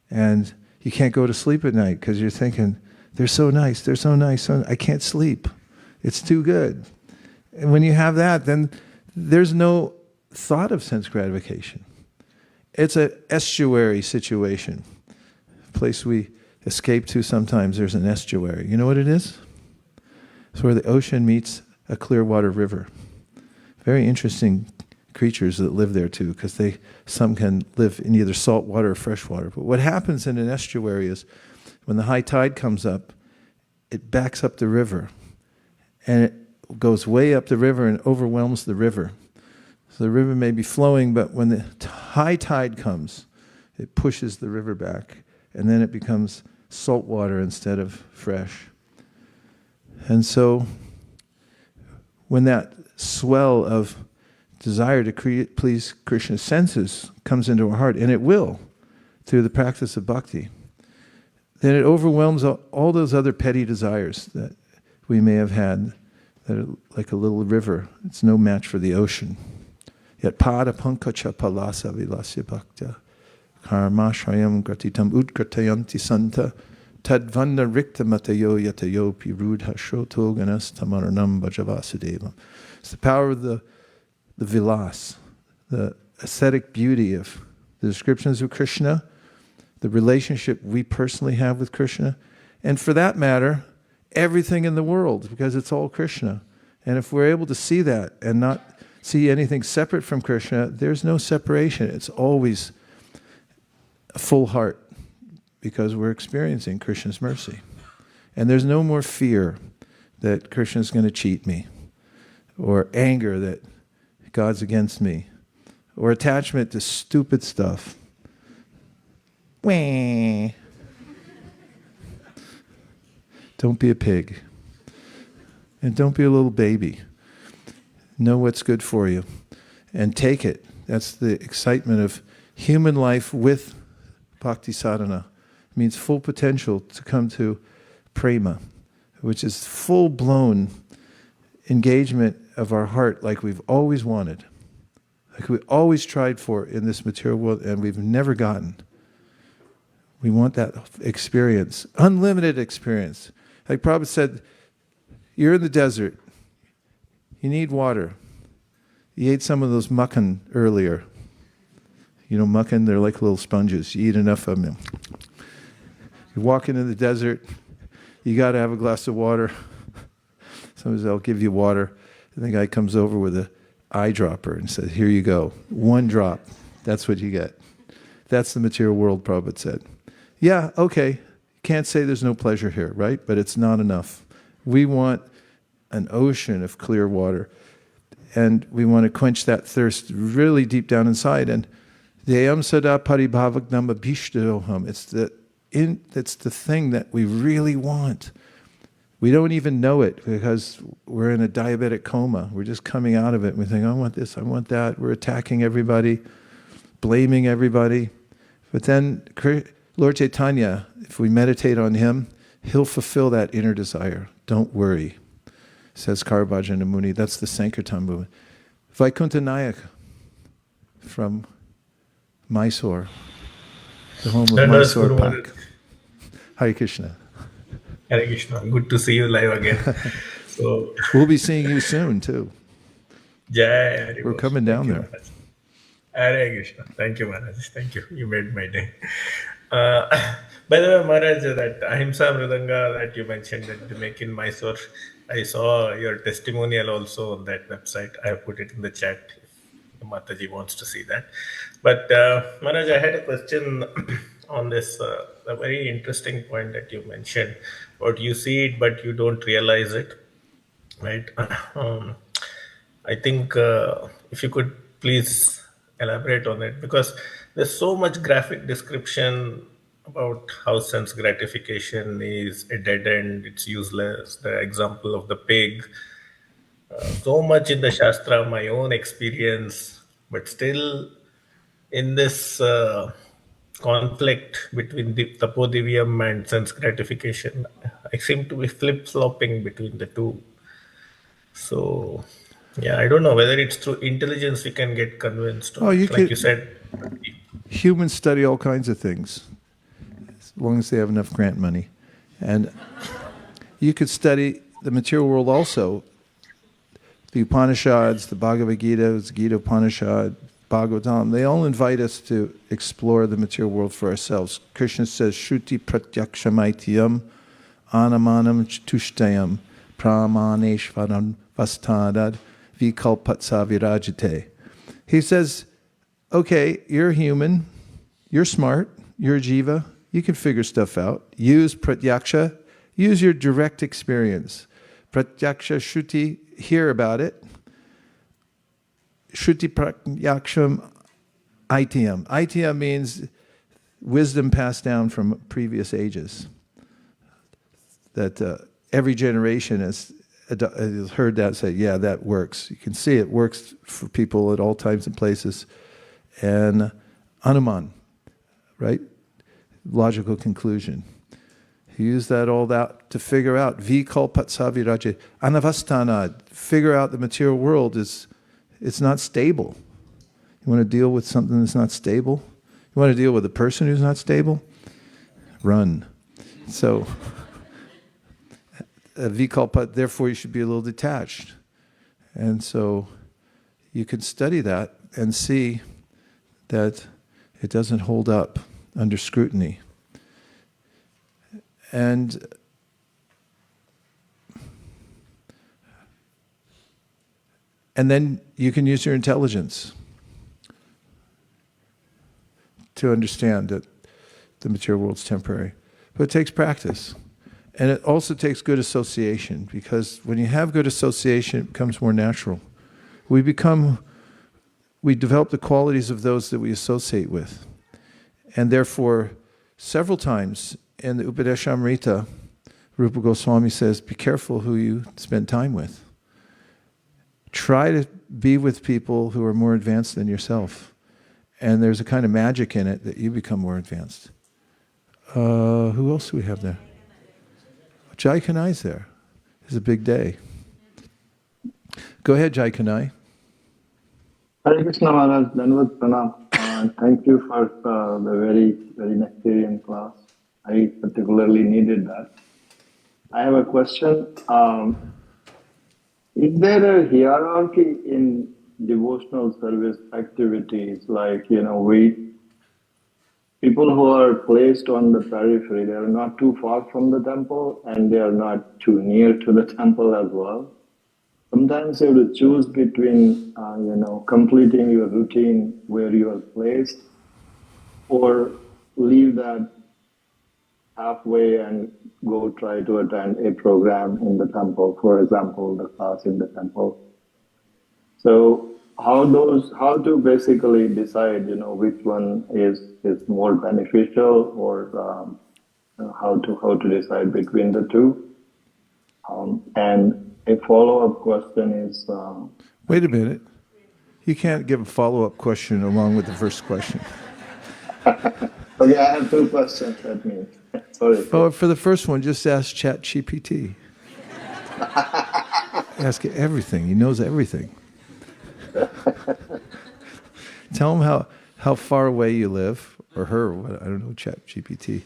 And you can't go to sleep at night because you're thinking, they're so nice, they're so nice, I can't sleep. It's too good. And when you have that, then there's no thought of sense gratification. It's an estuary situation. A place we escape to sometimes, there's an estuary. You know what it is? It's where the ocean meets a clear water river. Very interesting creatures that live there too, because some can live in either salt water or fresh water. But what happens in an estuary is when the high tide comes up, it backs up the river, and it goes way up the river and overwhelms the river. So the river may be flowing, but when the high tide comes, it pushes the river back, and then it becomes salt water instead of fresh. And so when that swell of desire to please Krishna's senses comes into our heart, and it will, through the practice of bhakti, then it overwhelms all those other petty desires that we may have had, that are like a little river. It's no match for the ocean. Yat pada pankacha palasa vilasya bhakta karmashrayam gratitam udgratayanti santa tadvanda rikta matayo yatayo pirudha shoto ganas tamaranam bhajavasudevam. It's the power of the vilas, the aesthetic beauty of the descriptions of Krishna, the relationship we personally have with Krishna, and for that matter, everything in the world, because it's all Krishna. And if we're able to see that and not see anything separate from Krishna, there's no separation. It's always a full heart, because we're experiencing Krishna's mercy. And there's no more fear that Krishna's going to cheat me, or anger that God's against me, or attachment to stupid stuff. Wah. Don't be a pig. And don't be a little baby. Know what's good for you. And take it. That's the excitement of human life with bhakti sadhana. It means full potential to come to prema, which is full-blown engagement of our heart like we've always wanted. Like we always tried for in this material world and we've never gotten. We want that experience, unlimited experience. Like Prabhupada said, you're in the desert. You need water. You ate some of those mukkan earlier. You know mukkan, they're like little sponges. You eat enough of them. You're walking in the desert. You got to have a glass of water. Sometimes they'll give you water. And the guy comes over with an eyedropper and says, here you go. One drop. That's what you get. That's the material world, Prabhupada said. Yeah, okay. Can't say there's no pleasure here, right? But it's not enough. We want an ocean of clear water. And we want to quench that thirst really deep down inside. And deyam sada paribhavagnam abhishtadoham. It's the thing that we really want. We don't even know it because we're in a diabetic coma. We're just coming out of it. We think, I want this, I want that. We're attacking everybody, blaming everybody. But then Lord Chaitanya, if we meditate on him, he'll fulfill that inner desire. Don't worry, says Karabhajana Muni. That's the Sankirtan movement. Vaikuntha Nayak from Mysore, the home of Mysore Pak. Hare Krishna. Hare Krishna. Good to see you live again. So we'll be seeing you soon too. Jai Hare We're Krishna. coming down Thank you, there. Maharaj. Hare Krishna. Thank you, Maharaj. Thank you. You made my day. By the way, Maharaj, that Ahimsa Mridanga that you mentioned that they make in Mysore, I saw your testimonial also on that website. I have put it in the chat if Mataji wants to see that. But Maharaj, I had a question on this, a very interesting point that you mentioned. But you see it, but you don't realize it, right? I think if you could please elaborate on it, because there's so much graphic description about how sense gratification is a dead end, it's useless, the example of the pig, so much in the Shastra, my own experience, but still in this conflict between the tapodivyam and sense gratification, I seem to be flip-flopping between the two. So, yeah, I don't know whether it's through intelligence we can get convinced. Or, Oh, you like could. you said. Humans study all kinds of things. long as they have enough grant money. And you could study the material world also. The Upanishads, the Bhagavad Gita, the Gita Upanishad, Bhagavatam, they all invite us to explore the material world for ourselves. Krishna says, Shruti pratyakshamaitiyam anamanam tushtayam pramaneshvaram vastadad vikalpatsa virajate. He says, okay, you're human, you're smart, you're a jiva, you can figure stuff out. Use pratyaksha, use your direct experience. Pratyaksha shruti, hear about it. Shruti pratyaksham itiyam. Itiyam means wisdom passed down from previous ages. That every generation has heard that say, yeah, that works. You can see it works for people at all times and places. And Anuman, right? Logical conclusion. He used all that to figure out vikalpatsa virajate. Anavastana, figure out the material world it's not stable. You want to deal with something that's not stable? You want to deal with a person who's not stable? Run. So, vikalpa, therefore you should be a little detached. And so you can study that and see that it doesn't hold up under scrutiny. And then you can use your intelligence to understand that the material world's temporary. But it takes practice. And it also takes good association, because when you have good association, it becomes more natural. We develop the qualities of those that we associate with. And therefore, several times in the Upadeshamrita, Rupa Goswami says, be careful who you spend time with. Try to be with people who are more advanced than yourself. And there's a kind of magic in it that you become more advanced. Who else do we have there? Jai Kanai's there. It's a big day. Go ahead, Jai Kanai. Hare Krishna Maharaj, Dandavat Pranam. Thank you for the very, very nectarian class. I particularly needed that. I have a question. Is there a hierarchy in devotional service activities? Like, people who are placed on the periphery, they are not too far from the temple and they are not too near to the temple as well. Sometimes you have to choose between, completing your routine where you are placed, or leave that halfway and go try to attend a program in the temple, for example, the class in the temple. So how to basically decide, which one is more beneficial, or how to decide between the two. And a follow-up question is... Wait a minute. You can't give a follow-up question along with the first question. Okay, I have two questions, that means. Sorry. Oh, for the first one, just ask ChatGPT. Ask it everything. He knows everything. Tell him how far away you live, or her, I don't know, ChatGPT.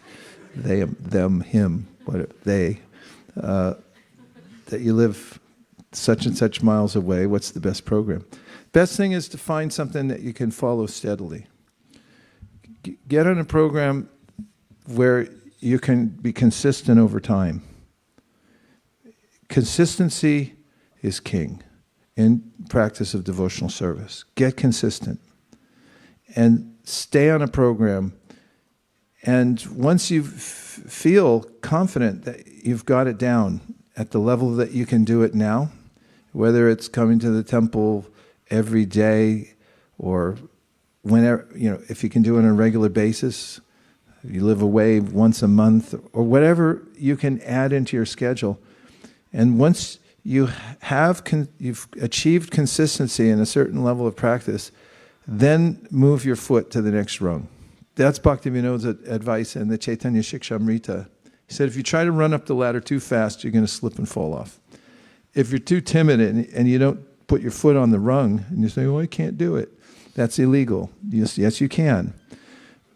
They, them, him, they. That you live such and such miles away, what's the best program? Best thing is to find something that you can follow steadily. Get on a program where you can be consistent over time. Consistency is king in practice of devotional service. Get consistent and stay on a program. And once you feel confident that you've got it down at the level that you can do it now, whether it's coming to the temple every day or whenever, if you can do it on a regular basis, you live away once a month, or whatever you can add into your schedule. And once you've achieved consistency in a certain level of practice, then move your foot to the next rung. That's Bhaktivinoda's advice in the Caitanya-sikṣāmṛta. He said, if you try to run up the ladder too fast, you're going to slip and fall off. If you're too timid and you don't put your foot on the rung, and you say, I can't do it, that's illegal. Yes, you can.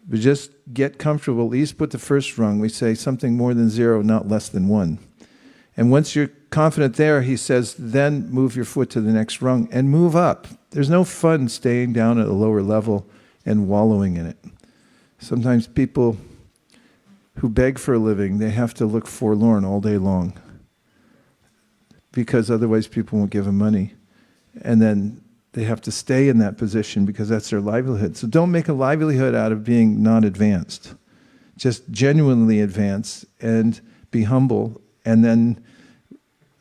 But just get comfortable. At least put the first rung. We say something more than 0, not less than 1. And once you're confident there, he says, then move your foot to the next rung and move up. There's no fun staying down at a lower level and wallowing in it. Sometimes people who beg for a living, they have to look forlorn all day long, because otherwise people won't give them money. And then they have to stay in that position because that's their livelihood. So don't make a livelihood out of being not advanced. Just genuinely advance and be humble, and then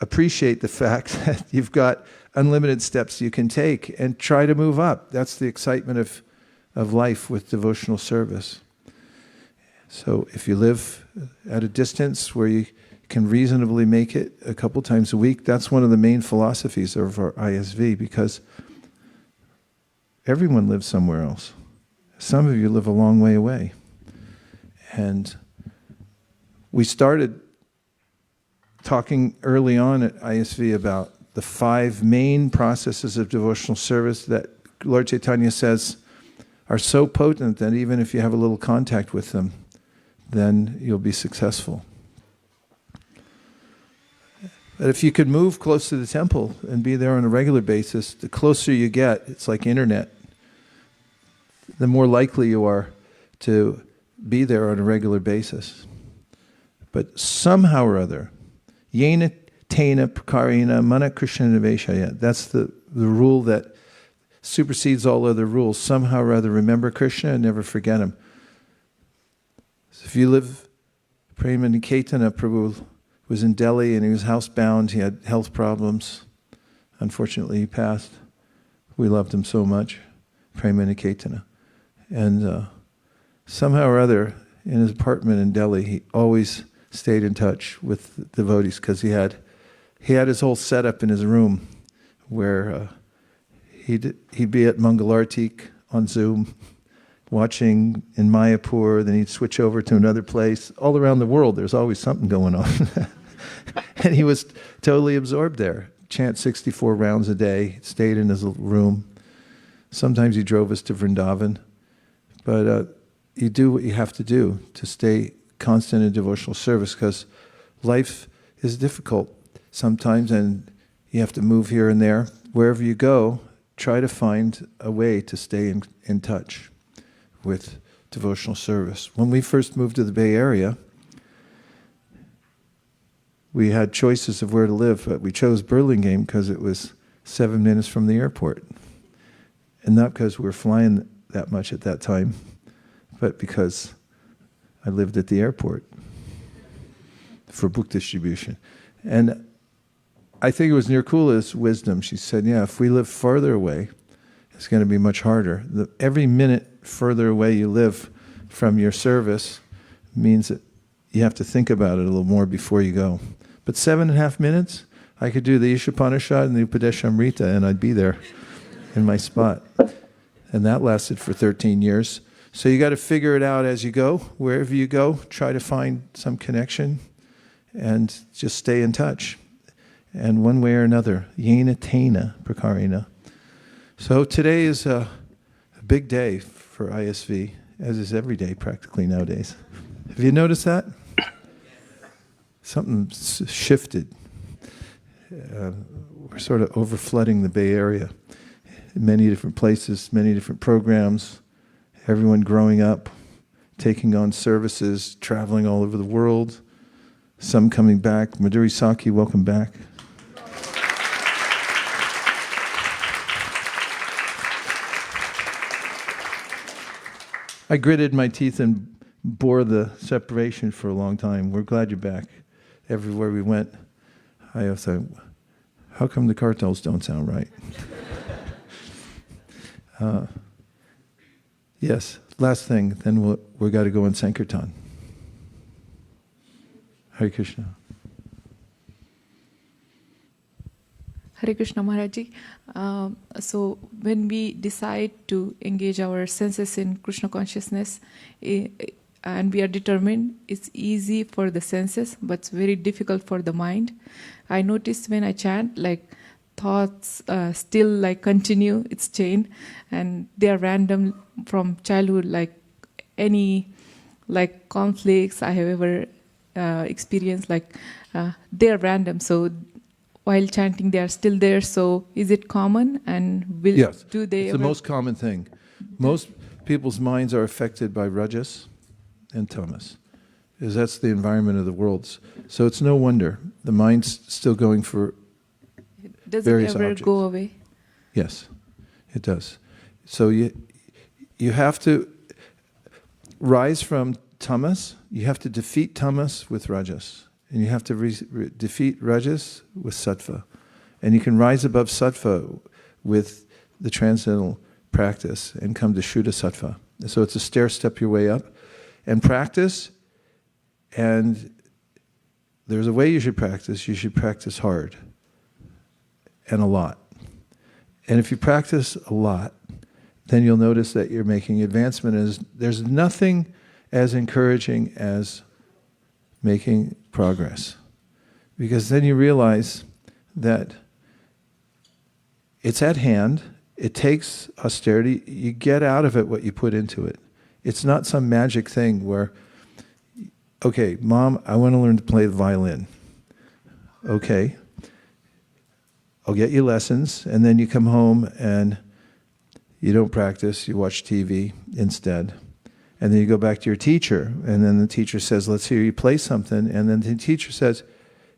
appreciate the fact that you've got unlimited steps you can take and try to move up. That's the excitement of life with devotional service. So if you live at a distance where you can reasonably make it a couple times a week, that's one of the main philosophies of our ISV, because everyone lives somewhere else. Some of you live a long way away. And we started talking early on at ISV about the 5 main processes of devotional service that Lord Chaitanya says are so potent that even if you have a little contact with them, then you'll be successful. But if you could move close to the temple and be there on a regular basis, the closer you get, it's like internet, the more likely you are to be there on a regular basis. But somehow or other, yena tena prakarena mana krishna niveshaya, that's the rule that supersedes all other rules. Somehow or other, remember Krishna and never forget him. So if you live, Prema Niketana Prabhu was in Delhi and he was housebound, he had health problems. Unfortunately, he passed. We loved him so much, Prema Niketana. And somehow or other, in his apartment in Delhi, he always stayed in touch with devotees, because he had his whole setup in his room where he'd be at Mangalartik on Zoom, watching in Mayapur, then he'd switch over to another place. All around the world, there's always something going on. And he was totally absorbed there. Chant 64 rounds a day, stayed in his little room. Sometimes he drove us to Vrindavan. But you do what you have to do to stay constant in devotional service, because life is difficult sometimes and you have to move here and there. Wherever you go, try to find a way to stay in touch with devotional service. When we first moved to the Bay Area, we had choices of where to live, but we chose Burlingame because it was 7 minutes from the airport. And not because we were flying that much at that time, but because I lived at the airport for book distribution. And I think it was Nirkula's wisdom. She said, yeah, if we live farther away, it's going to be much harder. Every minute further away you live from your service means that you have to think about it a little more before you go. But 7.5 minutes, I could do the Ishapanishad and the Upadeshamrita and I'd be there in my spot. And that lasted for 13 years. So you got to figure it out as you go. Wherever you go, try to find some connection and just stay in touch. And one way or another, yena tena prakarena. So today is a big day for ISV, as is every day practically nowadays. Have you noticed that? Something shifted. We're sort of overflooding the Bay Area. In many different places, many different programs, everyone growing up, taking on services, traveling all over the world, some coming back. Madhuri Saki, welcome back. I gritted my teeth and bore the separation for a long time. We're glad you're back. Everywhere we went, I was like, how come the cartels don't sound right? Yes, last thing, then we got to go in Sankirtan. Hare Krishna. Hare Krishna Maharaji. So when we decide to engage our senses in Krishna consciousness, and we are determined, it's easy for the senses, but it's very difficult for the mind. I notice when I chant, like thoughts still like continue its chain, and they are random from childhood. Like any like conflicts I have ever experienced, like they are random. So while chanting, they are still there. So is it common? And Yes, do they it's the ever? most common thing. Most people's minds are affected by rajas and tamas, because that's the environment of the world. So it's no wonder the mind's still going for Does various it ever objects. go away? Yes, it does. So you have to rise from tamas. You have to defeat tamas with rajas, and you have to defeat rajas with sattva, and you can rise above sattva with the transcendental practice and come to Shuddha Sattva. So it's a stair step your way up, and practice. And there's a way you should practice. You should practice hard and a lot. And if you practice a lot, then you'll notice that you're making advancement. There's nothing as encouraging as making progress, because then you realize that it's at hand. It takes austerity. You get out of it what you put into it. It's not some magic thing where, okay, Mom, I want to learn to play the violin. Okay, I'll get you lessons, and then you come home and you don't practice, you watch TV instead. And then you go back to your teacher, and then the teacher says, let's hear you play something, and then the teacher says,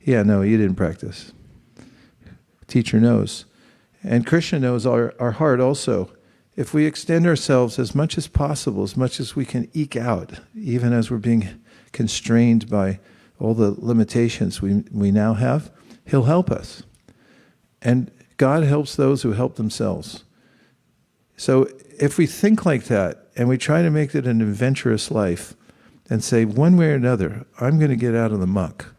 yeah, no, you didn't practice. Teacher knows. And Krishna knows our heart also. If we extend ourselves as much as possible, as much as we can eke out, even as we're being constrained by all the limitations we now have, He'll help us. And God helps those who help themselves. So if we think like that, and we try to make it an adventurous life, and say, one way or another, I'm going to get out of the muck.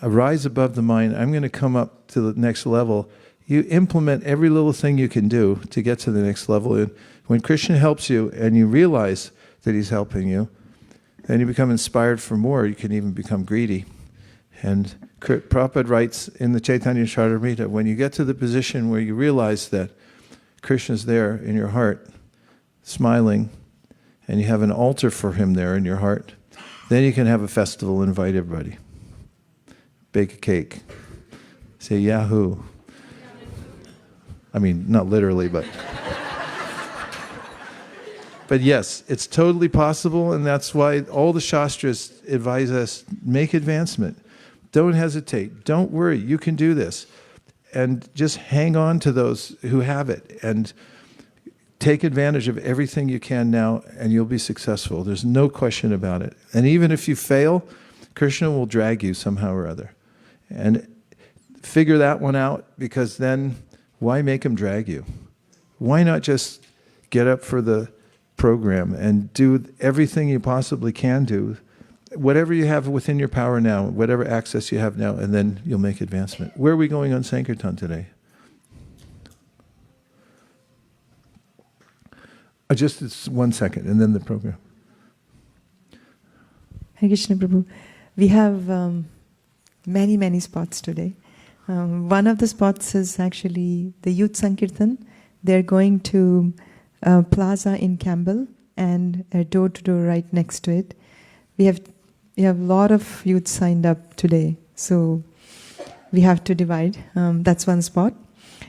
I rise above the mind, I'm going to come up to the next level. You implement every little thing you can do to get to the next level. And when Krishna helps you and you realize that He's helping you, then you become inspired for more. You can even become greedy. And Prabhupada writes in the Caitanya-sikṣāmṛta, when you get to the position where you realize that Krishna's there in your heart, smiling, and you have an altar for Him there in your heart, then you can have a festival and invite everybody. Bake a cake. Say, Yahoo! I mean, not literally, but... But yes, it's totally possible, and that's why all the Shastras advise us, make advancement. Don't hesitate. Don't worry. You can do this. And just hang on to those who have it, and take advantage of everything you can now, and you'll be successful. There's no question about it. And even if you fail, Krishna will drag you somehow or other. And figure that one out, because then why make him drag you? Why not just get up for the program and do everything you possibly can do, whatever you have within your power now, whatever access you have now, and then you'll make advancement. Where are we going on Sankirtan today? Just 1 second, and then the program. Hare Krishna Prabhu. We have many spots today. One of the spots is actually the Youth Sankirtan. They're going to plaza in Campbell, and a door-to-door right next to it. We have a lot of youth signed up today, so we have to divide. That's one spot.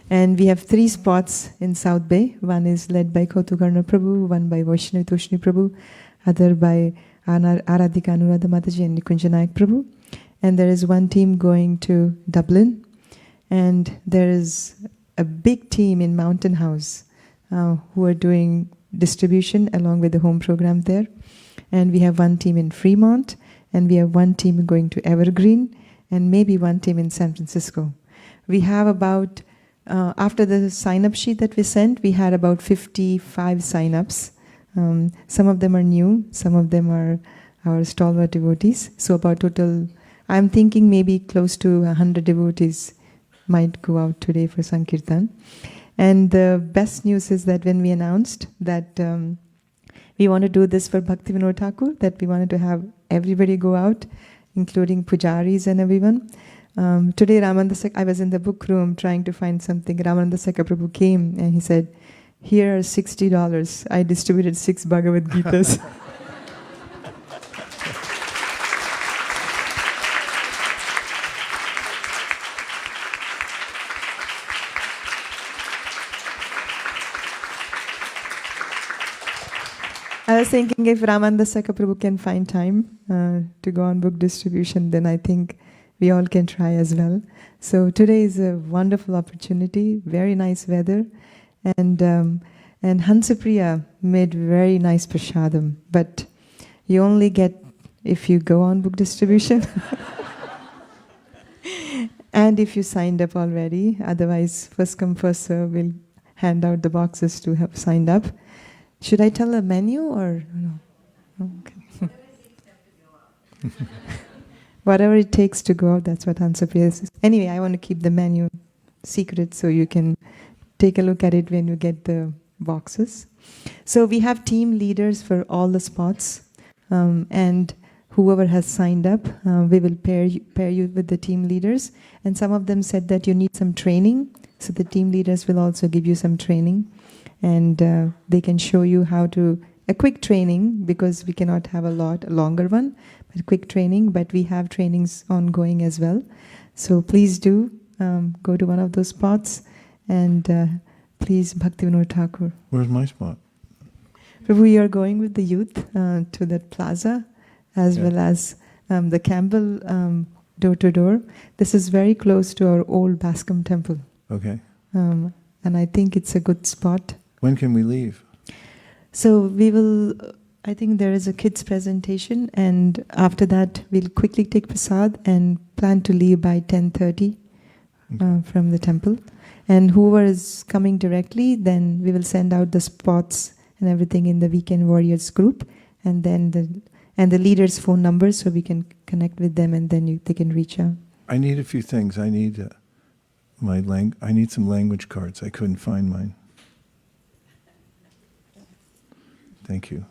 And we have 3 spots in South Bay. One is led by Kautukarna Prabhu, one by Vaishnavi Toshni Prabhu, other by Aradhika Anuradha Mataji and Nikunjanayak Prabhu. And there is one team going to Dublin. And there is a big team in Mountain House who are doing distribution along with the home program there. And we have one team in Fremont, and we have one team going to Evergreen, and maybe one team in San Francisco. We have about, after the sign-up sheet that we sent, we had about 55 sign-ups. Some of them are new, some of them are our stalwart devotees. So about total, I'm thinking maybe close to 100 devotees might go out today for Sankirtan. And the best news is that when we announced that we want to do this for Bhaktivinoda Thakur, that we wanted to have everybody go out, including pujaris and everyone. Today, I was in the book room trying to find something. Ramananda Seka Prabhu came and he said, here are $60. I distributed 6 Bhagavad Gitas. I was thinking if Ramanandasaka Prabhu can find time to go on book distribution, then I think we all can try as well. So today is a wonderful opportunity, very nice weather, and Hansapriya made very nice prasadam, but you only get if you go on book distribution and if you signed up already. Otherwise, first come first serve, we'll hand out the boxes to have signed up. Should I tell a menu or no? Okay. Whatever it takes to go out, that's what Hansapriya says. Anyway, I want to keep the menu secret so you can take a look at it when you get the boxes. So we have team leaders for all the spots, and whoever has signed up, we will pair you with the team leaders. And some of them said that you need some training, so the team leaders will also give you some training, and they can show you how to, a quick training, because we cannot have a longer one, but quick training, but we have trainings ongoing as well. So please do go to one of those spots, and please, Bhaktivinoda Thakur. Where's my spot? Prabhu, you are going with the youth to that plaza, as well as the Campbell door-to-door. This is very close to our old Bascom temple. Okay. And I think it's a good spot. When can we leave? So we will, I think there is a kids presentation, and after that we'll quickly take prasad and plan to leave by 10:30 from the temple. And whoever is coming directly, then we will send out the spots and everything in the Weekend Warriors group, and then the leaders' phone numbers, so we can connect with them, and then they can reach out. I need a few things. I need I need some language cards. I couldn't find mine. Thank you.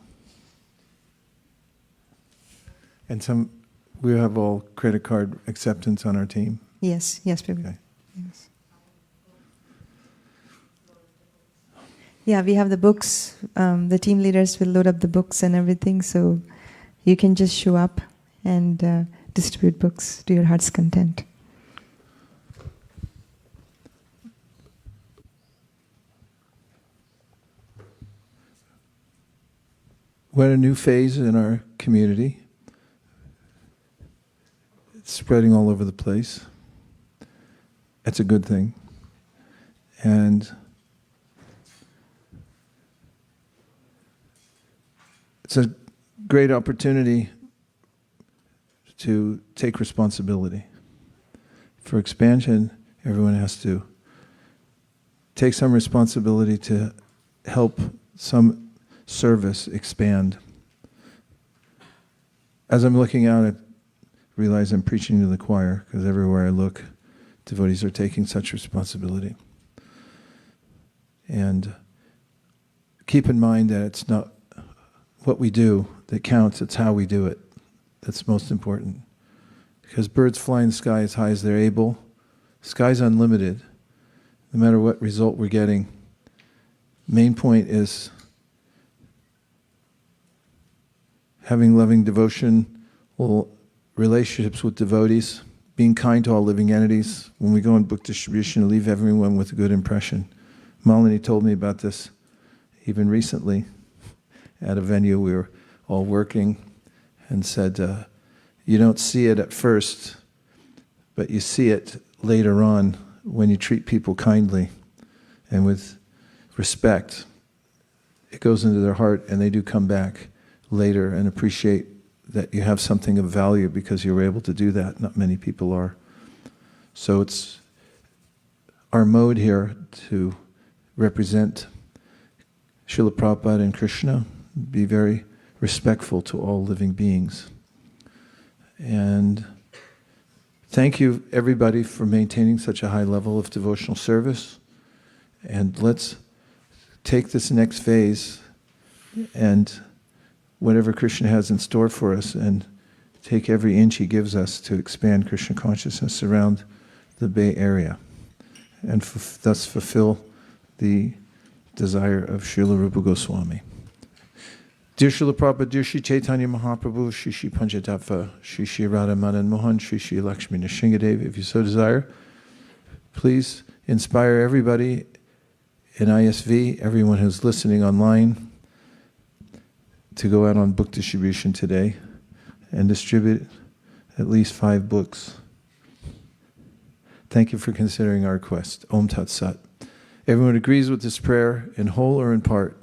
And we have all credit card acceptance on our team. Yes, Prabhu. Okay. Yes. Yeah, we have the books. The team leaders will load up the books and everything, so you can just show up and distribute books to your heart's content. We're at a new phase in our community. It's spreading all over the place. That's a good thing. And it's a great opportunity to take responsibility. For expansion, everyone has to take some responsibility to help some service expand. As I'm looking out, I realize I'm preaching to the choir, because everywhere I look, devotees are taking such responsibility. And keep in mind that it's not what we do that counts, it's how we do it that's most important. Because birds fly in the sky as high as they're able. The sky's unlimited, no matter what result we're getting. Main point is having loving devotion, relationships with devotees, being kind to all living entities. When we go on book distribution, leave everyone with a good impression. Malini told me about this even recently at a venue. We were all working and said, you don't see it at first, but you see it later on when you treat people kindly and with respect. It goes into their heart, and they do come back later and appreciate that you have something of value because you were able to do that. Not many people are. So it's our mode here to represent Srila Prabhupada and Krishna, be very respectful to all living beings. And thank you everybody for maintaining such a high level of devotional service. And let's take this next phase and whatever Krishna has in store for us, and take every inch he gives us to expand Krishna consciousness around the Bay Area, and thus fulfill the desire of Srila Rupa Goswami. Dear Srila Prabhupada, dear Shri Chaitanya Mahaprabhu, Shri Shri Panchatattva, Shri Shri Radha Madan Mohan, Shri Shri Lakshmi Nrsingadev, if you so desire, please inspire everybody in ISV, everyone who's listening online, to go out on book distribution today and distribute at least 5 books. Thank you for considering our request. Om Tat Sat. Everyone agrees with this prayer in whole or in part?